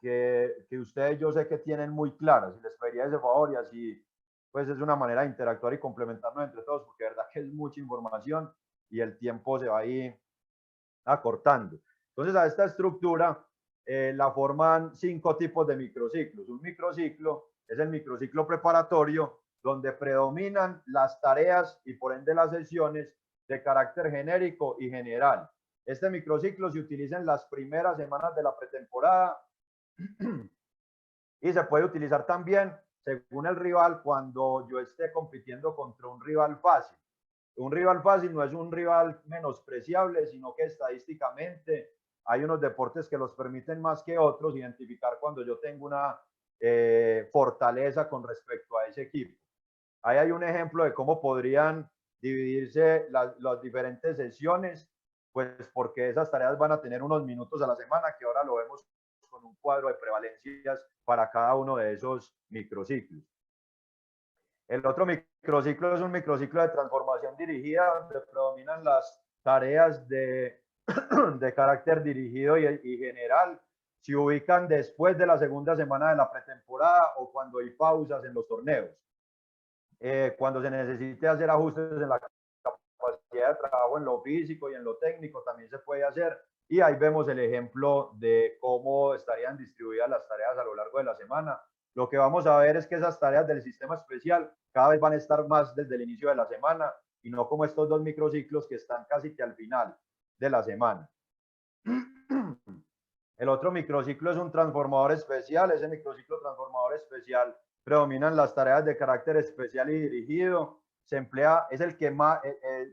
Speaker 2: ustedes yo sé que tienen muy claras, y les pediría ese favor, y así pues es una manera de interactuar y complementarnos entre todos, porque de verdad que es mucha información y el tiempo se va ahí acortando. Entonces a esta estructura la forman 5 tipos de microciclos. Un microciclo es el microciclo preparatorio, donde predominan las tareas y por ende las sesiones de carácter genérico y general. Este microciclo se utiliza en las primeras semanas de la pretemporada y se puede utilizar también según el rival cuando yo esté compitiendo contra un rival fácil. Un rival fácil no es un rival menospreciable, sino que estadísticamente hay unos deportes que los permiten más que otros identificar cuando yo tengo una fortaleza con respecto a ese equipo. Ahí hay un ejemplo de cómo podrían dividirse las diferentes sesiones, pues porque esas tareas van a tener unos minutos a la semana, que ahora lo vemos con un cuadro de prevalencias para cada uno de esos microciclos. El otro microciclo es un microciclo de transformación dirigida, donde predominan las tareas de carácter dirigido y general. Se ubican después de la segunda semana de la pretemporada o cuando hay pausas en los torneos. Cuando se necesite hacer ajustes en la capacidad de trabajo, en lo físico y en lo técnico, también se puede hacer. Y ahí vemos el ejemplo de cómo estarían distribuidas las tareas a lo largo de la semana. Lo que vamos a ver es que esas tareas del sistema especial cada vez van a estar más desde el inicio de la semana y no como estos 2 microciclos que están casi que al final de la semana. El otro microciclo es un transformador especial. Ese microciclo transformador especial predominan las tareas de carácter especial y dirigido. Se emplea, es el que más,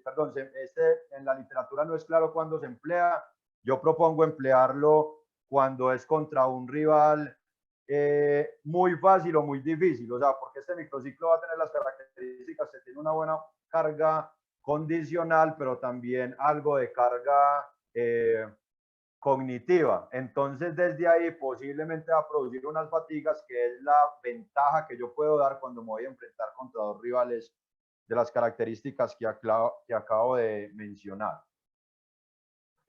Speaker 2: perdón, en la literatura no es claro cuándo se emplea. Yo propongo emplearlo cuando es contra un rival muy fácil o muy difícil, o sea, porque este microciclo va a tener las características que tiene una buena carga condicional, pero también algo de carga cognitiva. Entonces, desde ahí posiblemente va a producir unas fatigas, que es la ventaja que yo puedo dar cuando me voy a enfrentar contra 2 rivales de las características que acabo de mencionar.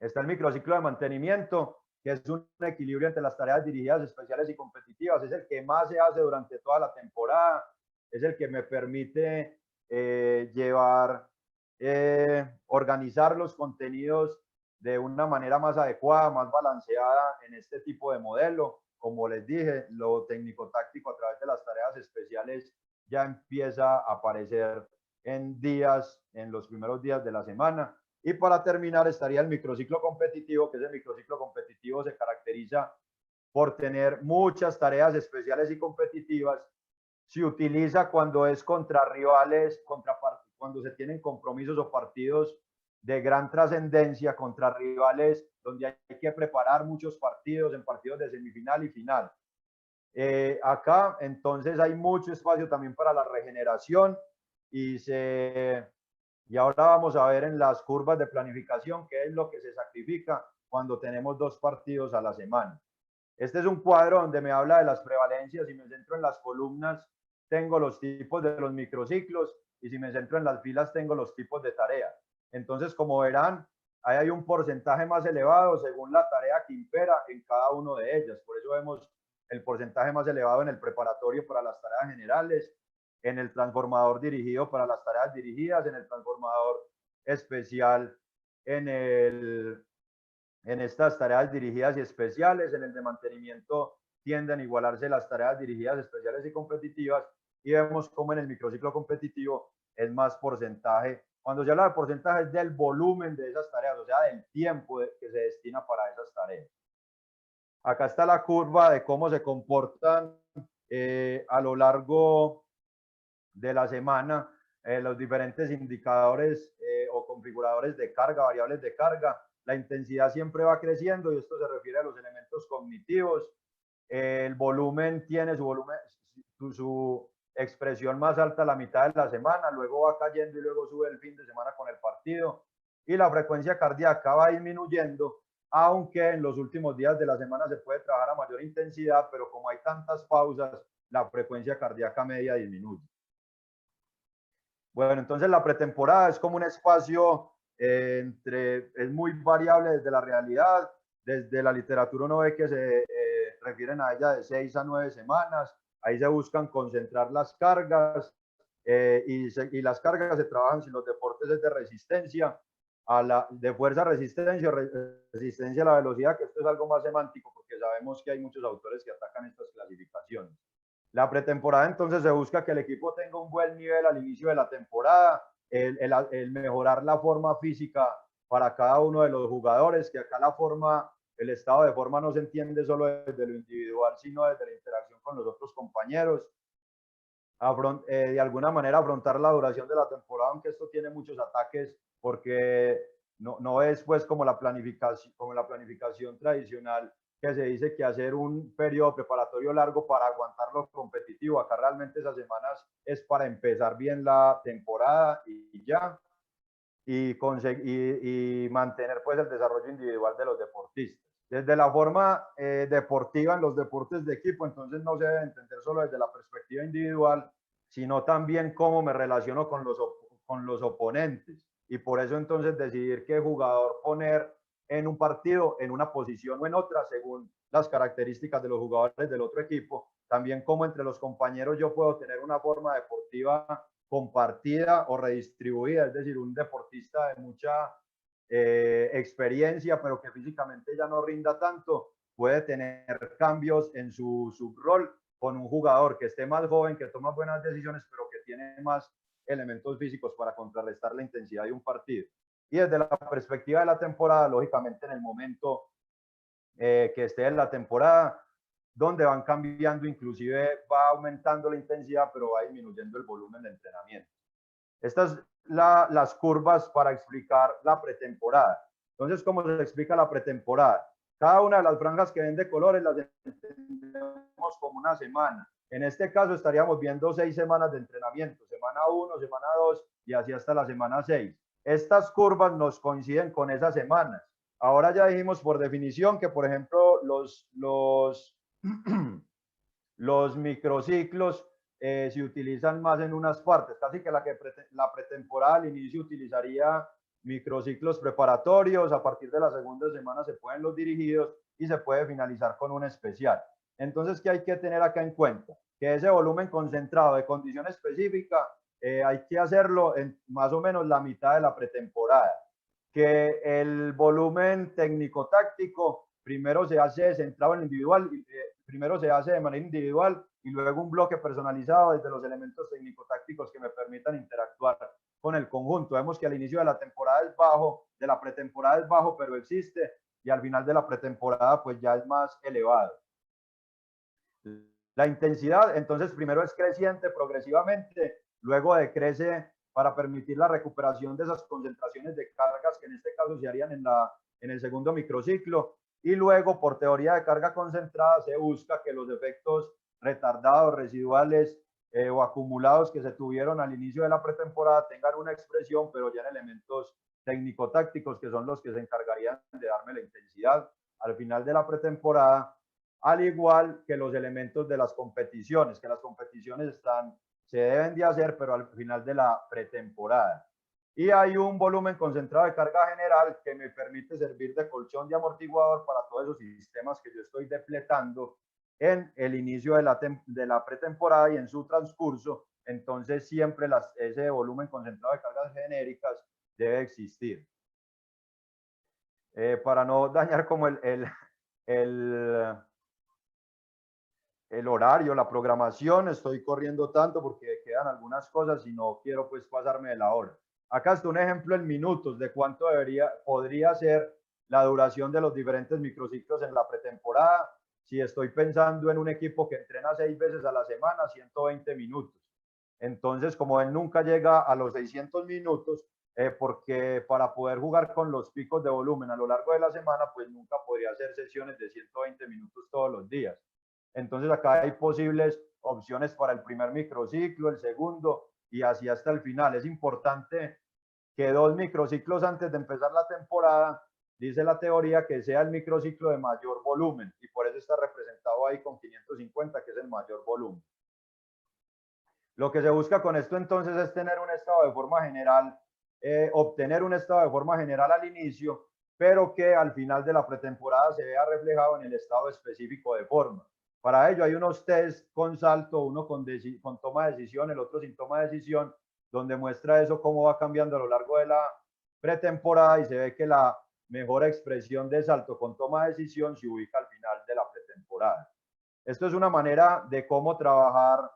Speaker 2: Está el microciclo de mantenimiento, que es un equilibrio entre las tareas dirigidas, especiales y competitivas. Es el que más se hace durante toda la temporada. Es el que me permite organizar los contenidos de una manera más adecuada, más balanceada en este tipo de modelo. Como les dije, lo técnico-táctico a través de las tareas especiales ya empieza a aparecer en los primeros días de la semana. Y para terminar estaría el microciclo competitivo, que ese microciclo competitivo se caracteriza por tener muchas tareas especiales y competitivas. Se utiliza cuando es contra rivales, cuando se tienen compromisos o partidos de gran trascendencia, contra rivales donde hay que preparar muchos partidos, en partidos de semifinal y final. Acá entonces hay mucho espacio también para la regeneración y ahora vamos a ver en las curvas de planificación qué es lo que se sacrifica cuando tenemos 2 partidos a la semana. Este es un cuadro donde me habla de las prevalencias. Si me centro en las columnas, tengo los tipos de los microciclos, y si me centro en las filas, tengo los tipos de tarea. Entonces, como verán, ahí hay un porcentaje más elevado según la tarea que impera en cada uno de ellas. Por eso vemos el porcentaje más elevado en el preparatorio para las tareas generales, en el transformador dirigido para las tareas dirigidas, en el transformador especial en estas tareas dirigidas y especiales. En el de mantenimiento tienden a igualarse las tareas dirigidas, especiales y competitivas, y vemos cómo en el microciclo competitivo es más porcentaje. Cuando se habla de porcentaje es del volumen de esas tareas, o sea, del tiempo que se destina para esas tareas. Acá está la curva de cómo se comportan a lo largo de la semana los diferentes indicadores o configuradores de carga, variables de carga. La intensidad siempre va creciendo y esto se refiere a los elementos cognitivos. El volumen tiene su expresión más alta a la mitad de la semana, luego va cayendo y luego sube el fin de semana con el partido. Y la frecuencia cardíaca va disminuyendo, aunque en los últimos días de la semana se puede trabajar a mayor intensidad, pero como hay tantas pausas, la frecuencia cardíaca media disminuye. Bueno, entonces la pretemporada es como un espacio es muy variable desde la realidad. Desde la literatura uno ve que se refieren a ella de 6 a 9 semanas. Ahí se buscan concentrar las cargas y las cargas se trabajan si los deportes es de resistencia, de fuerza resistencia, resistencia a la velocidad, que esto es algo más semántico porque sabemos que hay muchos autores que atacan estas clasificaciones. La pretemporada entonces se busca que el equipo tenga un buen nivel al inicio de la temporada, el mejorar la forma física para cada uno de los jugadores, que acá el estado de forma no se entiende solo desde lo individual, sino desde la interacción con los otros compañeros. De alguna manera afrontar la duración de la temporada, aunque esto tiene muchos ataques, porque no es pues como la planificación tradicional, que se dice que hacer un periodo preparatorio largo para aguantar lo competitivo. Acá realmente esas semanas es para empezar bien la temporada y ya, y mantener pues el desarrollo individual de los deportistas. Desde la forma deportiva en los deportes de equipo, entonces no se debe entender solo desde la perspectiva individual, sino también cómo me relaciono con los oponentes. Y por eso entonces decidir qué jugador poner en un partido, en una posición o en otra, según las características de los jugadores del otro equipo. También cómo entre los compañeros yo puedo tener una forma deportiva compartida o redistribuida, es decir, un deportista de mucha experiencia, pero que físicamente ya no rinda tanto, puede tener cambios en su rol con un jugador que esté más joven, que toma buenas decisiones, pero que tiene más elementos físicos para contrarrestar la intensidad de un partido. Y desde la perspectiva de la temporada, lógicamente en el momento que esté en la temporada, donde van cambiando, inclusive va aumentando la intensidad, pero va disminuyendo el volumen de entrenamiento. Estas las curvas para explicar la pretemporada. Entonces, ¿cómo se explica la pretemporada? Cada una de las franjas que ven de colores las entendemos como una semana. En este caso estaríamos viendo 6 semanas de entrenamiento, semana 1, semana 2 y así hasta la semana 6. Estas curvas nos coinciden con esas semanas. Ahora ya dijimos por definición que, por ejemplo, los microciclos se utilizan más en unas partes, casi que la pretemporada al inicio utilizaría microciclos preparatorios, a partir de la segunda semana se pueden los dirigidos y se puede finalizar con un especial. Entonces, ¿qué hay que tener acá en cuenta? Que ese volumen concentrado de condición específica hay que hacerlo en más o menos la mitad de la pretemporada. Que el volumen técnico-táctico primero se hace centrado en el individual, primero se hace de manera individual y luego un bloque personalizado desde los elementos técnico-tácticos que me permitan interactuar con el conjunto. Vemos que al inicio de la temporada es bajo, de la pretemporada es bajo, pero existe, y al final de la pretemporada pues ya es más elevado. La intensidad entonces primero es creciente progresivamente, luego decrece para permitir la recuperación de esas concentraciones de cargas que en este caso se harían en el segundo microciclo, y luego por teoría de carga concentrada se busca que los efectos retardados, residuales o acumulados que se tuvieron al inicio de la pretemporada tengan una expresión, pero ya en elementos técnico-tácticos que son los que se encargarían de darme la intensidad al final de la pretemporada, al igual que los elementos de las competiciones, que las competiciones se deben de hacer, pero al final de la pretemporada. Y hay un volumen concentrado de carga general que me permite servir de colchón de amortiguador para todos esos sistemas que yo estoy depletando en el inicio de la pretemporada y en su transcurso. Entonces siempre ese volumen concentrado de cargas genéricas debe existir. Para no dañar como el horario, la programación, estoy corriendo tanto porque quedan algunas cosas y no quiero pues pasarme de la hora. Acá está un ejemplo en minutos de cuánto podría ser la duración de los diferentes microciclos en la pretemporada. Si estoy pensando en un equipo que entrena 6 veces a la semana, 120 minutos. Entonces, como él nunca llega a los 600 minutos, porque para poder jugar con los picos de volumen a lo largo de la semana, pues nunca podría hacer sesiones de 120 minutos todos los días. Entonces, acá hay posibles opciones para el primer microciclo, el segundo y así hasta el final. Es importante que 2 microciclos antes de empezar la temporada, dice la teoría, que sea el microciclo de mayor volumen y por eso está representado ahí con 550, que es el mayor volumen. Lo que se busca con esto entonces es tener un estado de forma general, obtener un estado de forma general al inicio, pero que al final de la pretemporada se vea reflejado en el estado específico de forma. Para ello hay unos test con salto, uno con toma de decisión, el otro sin toma de decisión, donde muestra eso cómo va cambiando a lo largo de la pretemporada y se ve que la mejor expresión de salto con toma de decisión se ubica al final de la pretemporada. Esto es una manera de cómo trabajar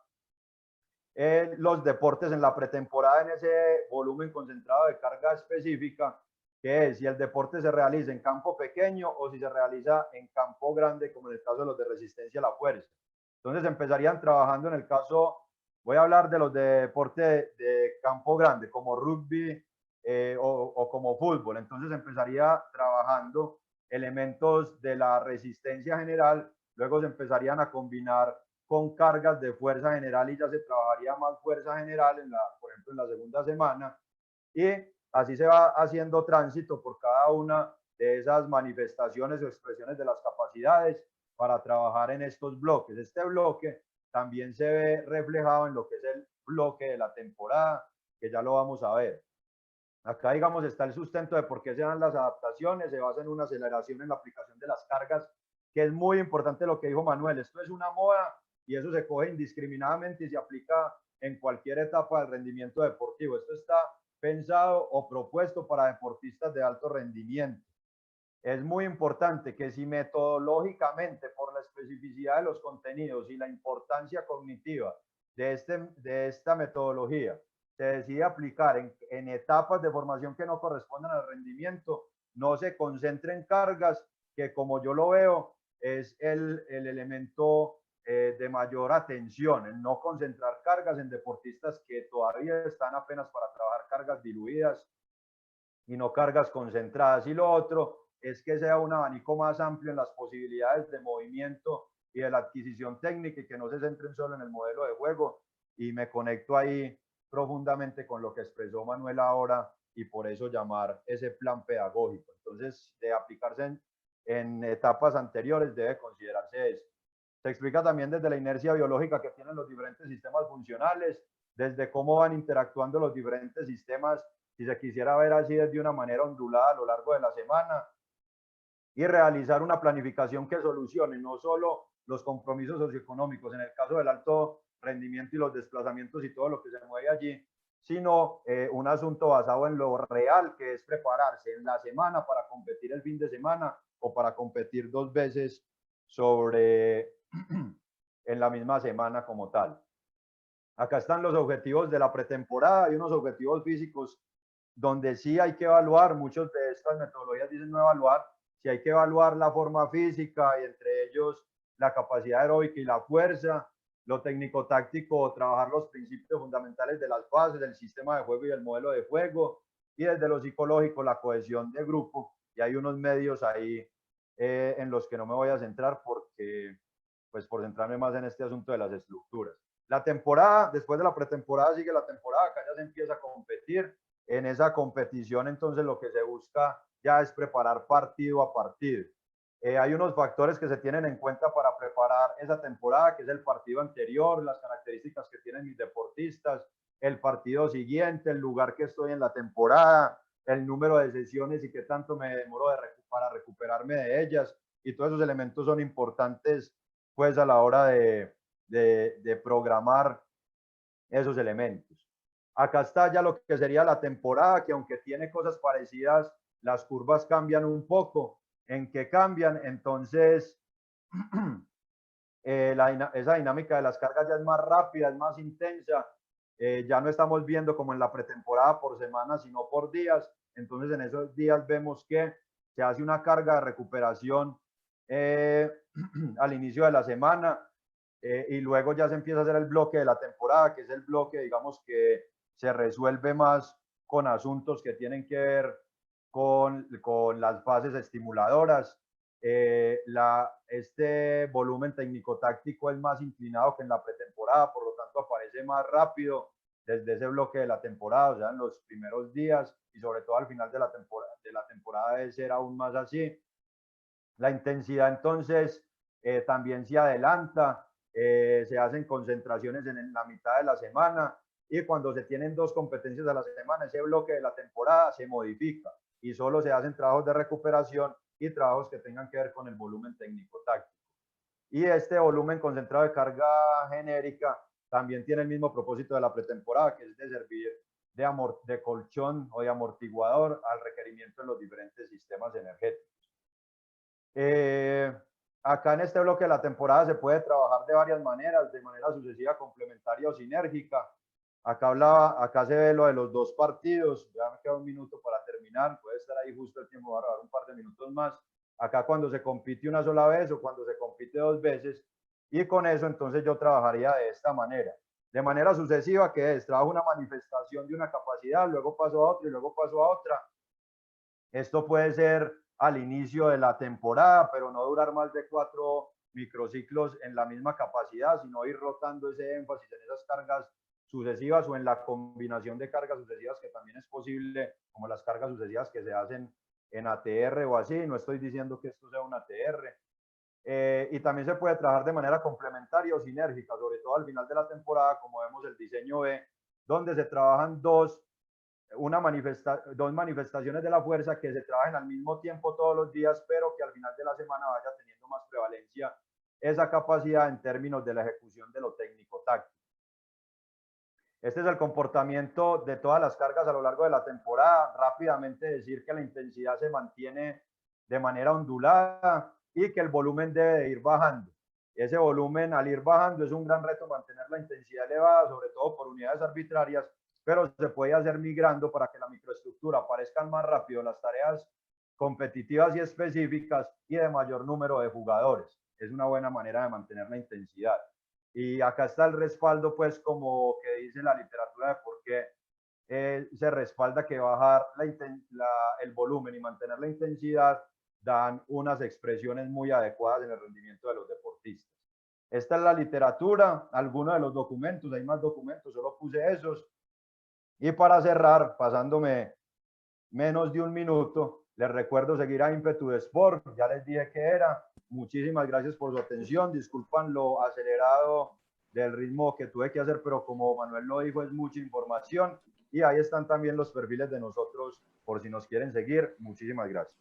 Speaker 2: los deportes en la pretemporada en ese volumen concentrado de carga específica, que es si el deporte se realiza en campo pequeño o si se realiza en campo grande, como en el caso de los de resistencia a la fuerza. Entonces empezarían trabajando en el caso, voy a hablar de los de deporte de campo grande, como rugby o como fútbol. Entonces empezaría trabajando elementos de la resistencia general, luego se empezarían a combinar con cargas de fuerza general y ya se trabajaría más fuerza general, por ejemplo, en la segunda semana. Y así se va haciendo tránsito por cada una de esas manifestaciones o expresiones de las capacidades para trabajar en estos bloques. Este bloque también se ve reflejado en lo que es el bloque de la temporada, que ya lo vamos a ver. Acá, digamos, está el sustento de por qué se dan las adaptaciones, se basa en una aceleración en la aplicación de las cargas, que es muy importante lo que dijo Manuel. Esto es una moda y eso se coge indiscriminadamente y se aplica en cualquier etapa del rendimiento deportivo. Esto está pensado o propuesto para deportistas de alto rendimiento. Es muy importante que si metodológicamente, por la especificidad de los contenidos y la importancia cognitiva de esta metodología, se decide aplicar en etapas de formación que no corresponden al rendimiento, no se concentren cargas, que como yo lo veo, es el elemento de mayor atención, el no concentrar cargas en deportistas que todavía están apenas para trabajar cargas diluidas y no cargas concentradas. Y lo otro es que sea un abanico más amplio en las posibilidades de movimiento y de la adquisición técnica y que no se centren solo en el modelo de juego. Y me conecto ahí profundamente con lo que expresó Manuel ahora y por eso llamar ese plan pedagógico. Entonces, de aplicarse en etapas anteriores debe considerarse eso. Se explica también desde la inercia biológica que tienen los diferentes sistemas funcionales, desde cómo van interactuando los diferentes sistemas, si se quisiera ver así desde una manera ondulada a lo largo de la semana, y realizar una planificación que solucione no solo los compromisos socioeconómicos, en el caso del alto rendimiento y los desplazamientos y todo lo que se mueve allí, sino un asunto basado en lo real, que es prepararse en la semana para competir el fin de semana o para competir 2 veces en la misma semana como tal. Acá están los objetivos de la pretemporada y unos objetivos físicos donde sí hay que evaluar, muchos de estas metodologías dicen no evaluar, sí hay que evaluar la forma física y entre ellos la capacidad aeróbica y la fuerza, lo técnico-táctico, trabajar los principios fundamentales de las bases del sistema de juego y del modelo de juego, y desde lo psicológico la cohesión de grupo, y hay unos medios ahí en los que no me voy a centrar porque, pues por centrarme más en este asunto de las estructuras. La temporada, después de la pretemporada sigue la temporada, acá ya se empieza a competir. En esa competición entonces lo que se busca ya es preparar partido a partido. Hay unos factores que se tienen en cuenta para preparar esa temporada, que es el partido anterior, las características que tienen mis deportistas, el partido siguiente, el lugar que estoy en la temporada, el número de sesiones y qué tanto me demoro para recuperarme de ellas. Y todos esos elementos son importantes pues a la hora de programar esos elementos. Acá está ya lo que sería la temporada, que aunque tiene cosas parecidas, las curvas cambian un poco. ¿En qué cambian? Entonces, esa dinámica de las cargas ya es más rápida, es más intensa. Ya no estamos viendo como en la pretemporada por semana, sino por días. Entonces, en esos días vemos que se hace una carga de recuperación al inicio de la semana y luego ya se empieza a hacer el bloque de la temporada, que es el bloque, digamos, que se resuelve más con asuntos que tienen que ver con las fases estimuladoras. Este volumen técnico-táctico es más inclinado que en la pretemporada, por lo tanto aparece más rápido desde ese bloque de la temporada, o sea, en los primeros días y sobre todo al final de la temporada debe ser aún más así. La intensidad entonces también se adelanta, se hacen concentraciones en la mitad de la semana y cuando se tienen 2 competencias a la semana, ese bloque de la temporada se modifica y solo se hacen trabajos de recuperación y trabajos que tengan que ver con el volumen técnico-táctico. Y este volumen concentrado de carga genérica también tiene el mismo propósito de la pretemporada, que es de servir de colchón o de amortiguador al requerimiento en los diferentes sistemas energéticos. Acá en este bloque de la temporada se puede trabajar de varias maneras, de manera sucesiva, complementaria o sinérgica. Acá se ve lo de los 2 partidos, ya me queda un minuto para terminar, puede estar ahí justo el tiempo, voy a grabar un par de minutos más. Acá cuando se compite una sola vez o cuando se compite 2 veces, y con eso entonces yo trabajaría de esta manera. De manera sucesiva, que es, trabajo una manifestación de una capacidad, luego paso a otra y luego paso a otra. Esto puede ser al inicio de la temporada, pero no durar más de 4 microciclos en la misma capacidad, sino ir rotando ese énfasis en esas cargas sucesivas o en la combinación de cargas sucesivas que también es posible, como las cargas sucesivas que se hacen en ATR o así. No estoy diciendo que esto sea un ATR. Y también se puede trabajar de manera complementaria o sinérgica, sobre todo al final de la temporada, como vemos el diseño B, donde se trabajan dos manifestaciones de la fuerza que se trabajen al mismo tiempo todos los días, pero que al final de la semana vaya teniendo más prevalencia esa capacidad en términos de la ejecución de lo técnico-táctico. Este es el comportamiento de todas las cargas a lo largo de la temporada. Rápidamente decir que la intensidad se mantiene de manera ondulada y que el volumen debe de ir bajando. Ese volumen al ir bajando es un gran reto mantener la intensidad elevada, sobre todo por unidades arbitrarias, pero se puede hacer migrando para que la microestructura aparezcan más rápido las tareas competitivas y específicas y de mayor número de jugadores. Es una buena manera de mantener la intensidad. Y acá está el respaldo, pues, como que dice la literatura de por qué se respalda que bajar el volumen y mantener la intensidad dan unas expresiones muy adecuadas en el rendimiento de los deportistas. Esta es la literatura, algunos de los documentos, hay más documentos, solo puse esos. Y para cerrar, pasándome menos de un minuto, les recuerdo seguir a Impetu Sport, ya les dije que era. Muchísimas gracias por su atención, disculpan lo acelerado del ritmo que tuve que hacer, pero como Manuel lo dijo, es mucha información y ahí están también los perfiles de nosotros por si nos quieren seguir. Muchísimas gracias.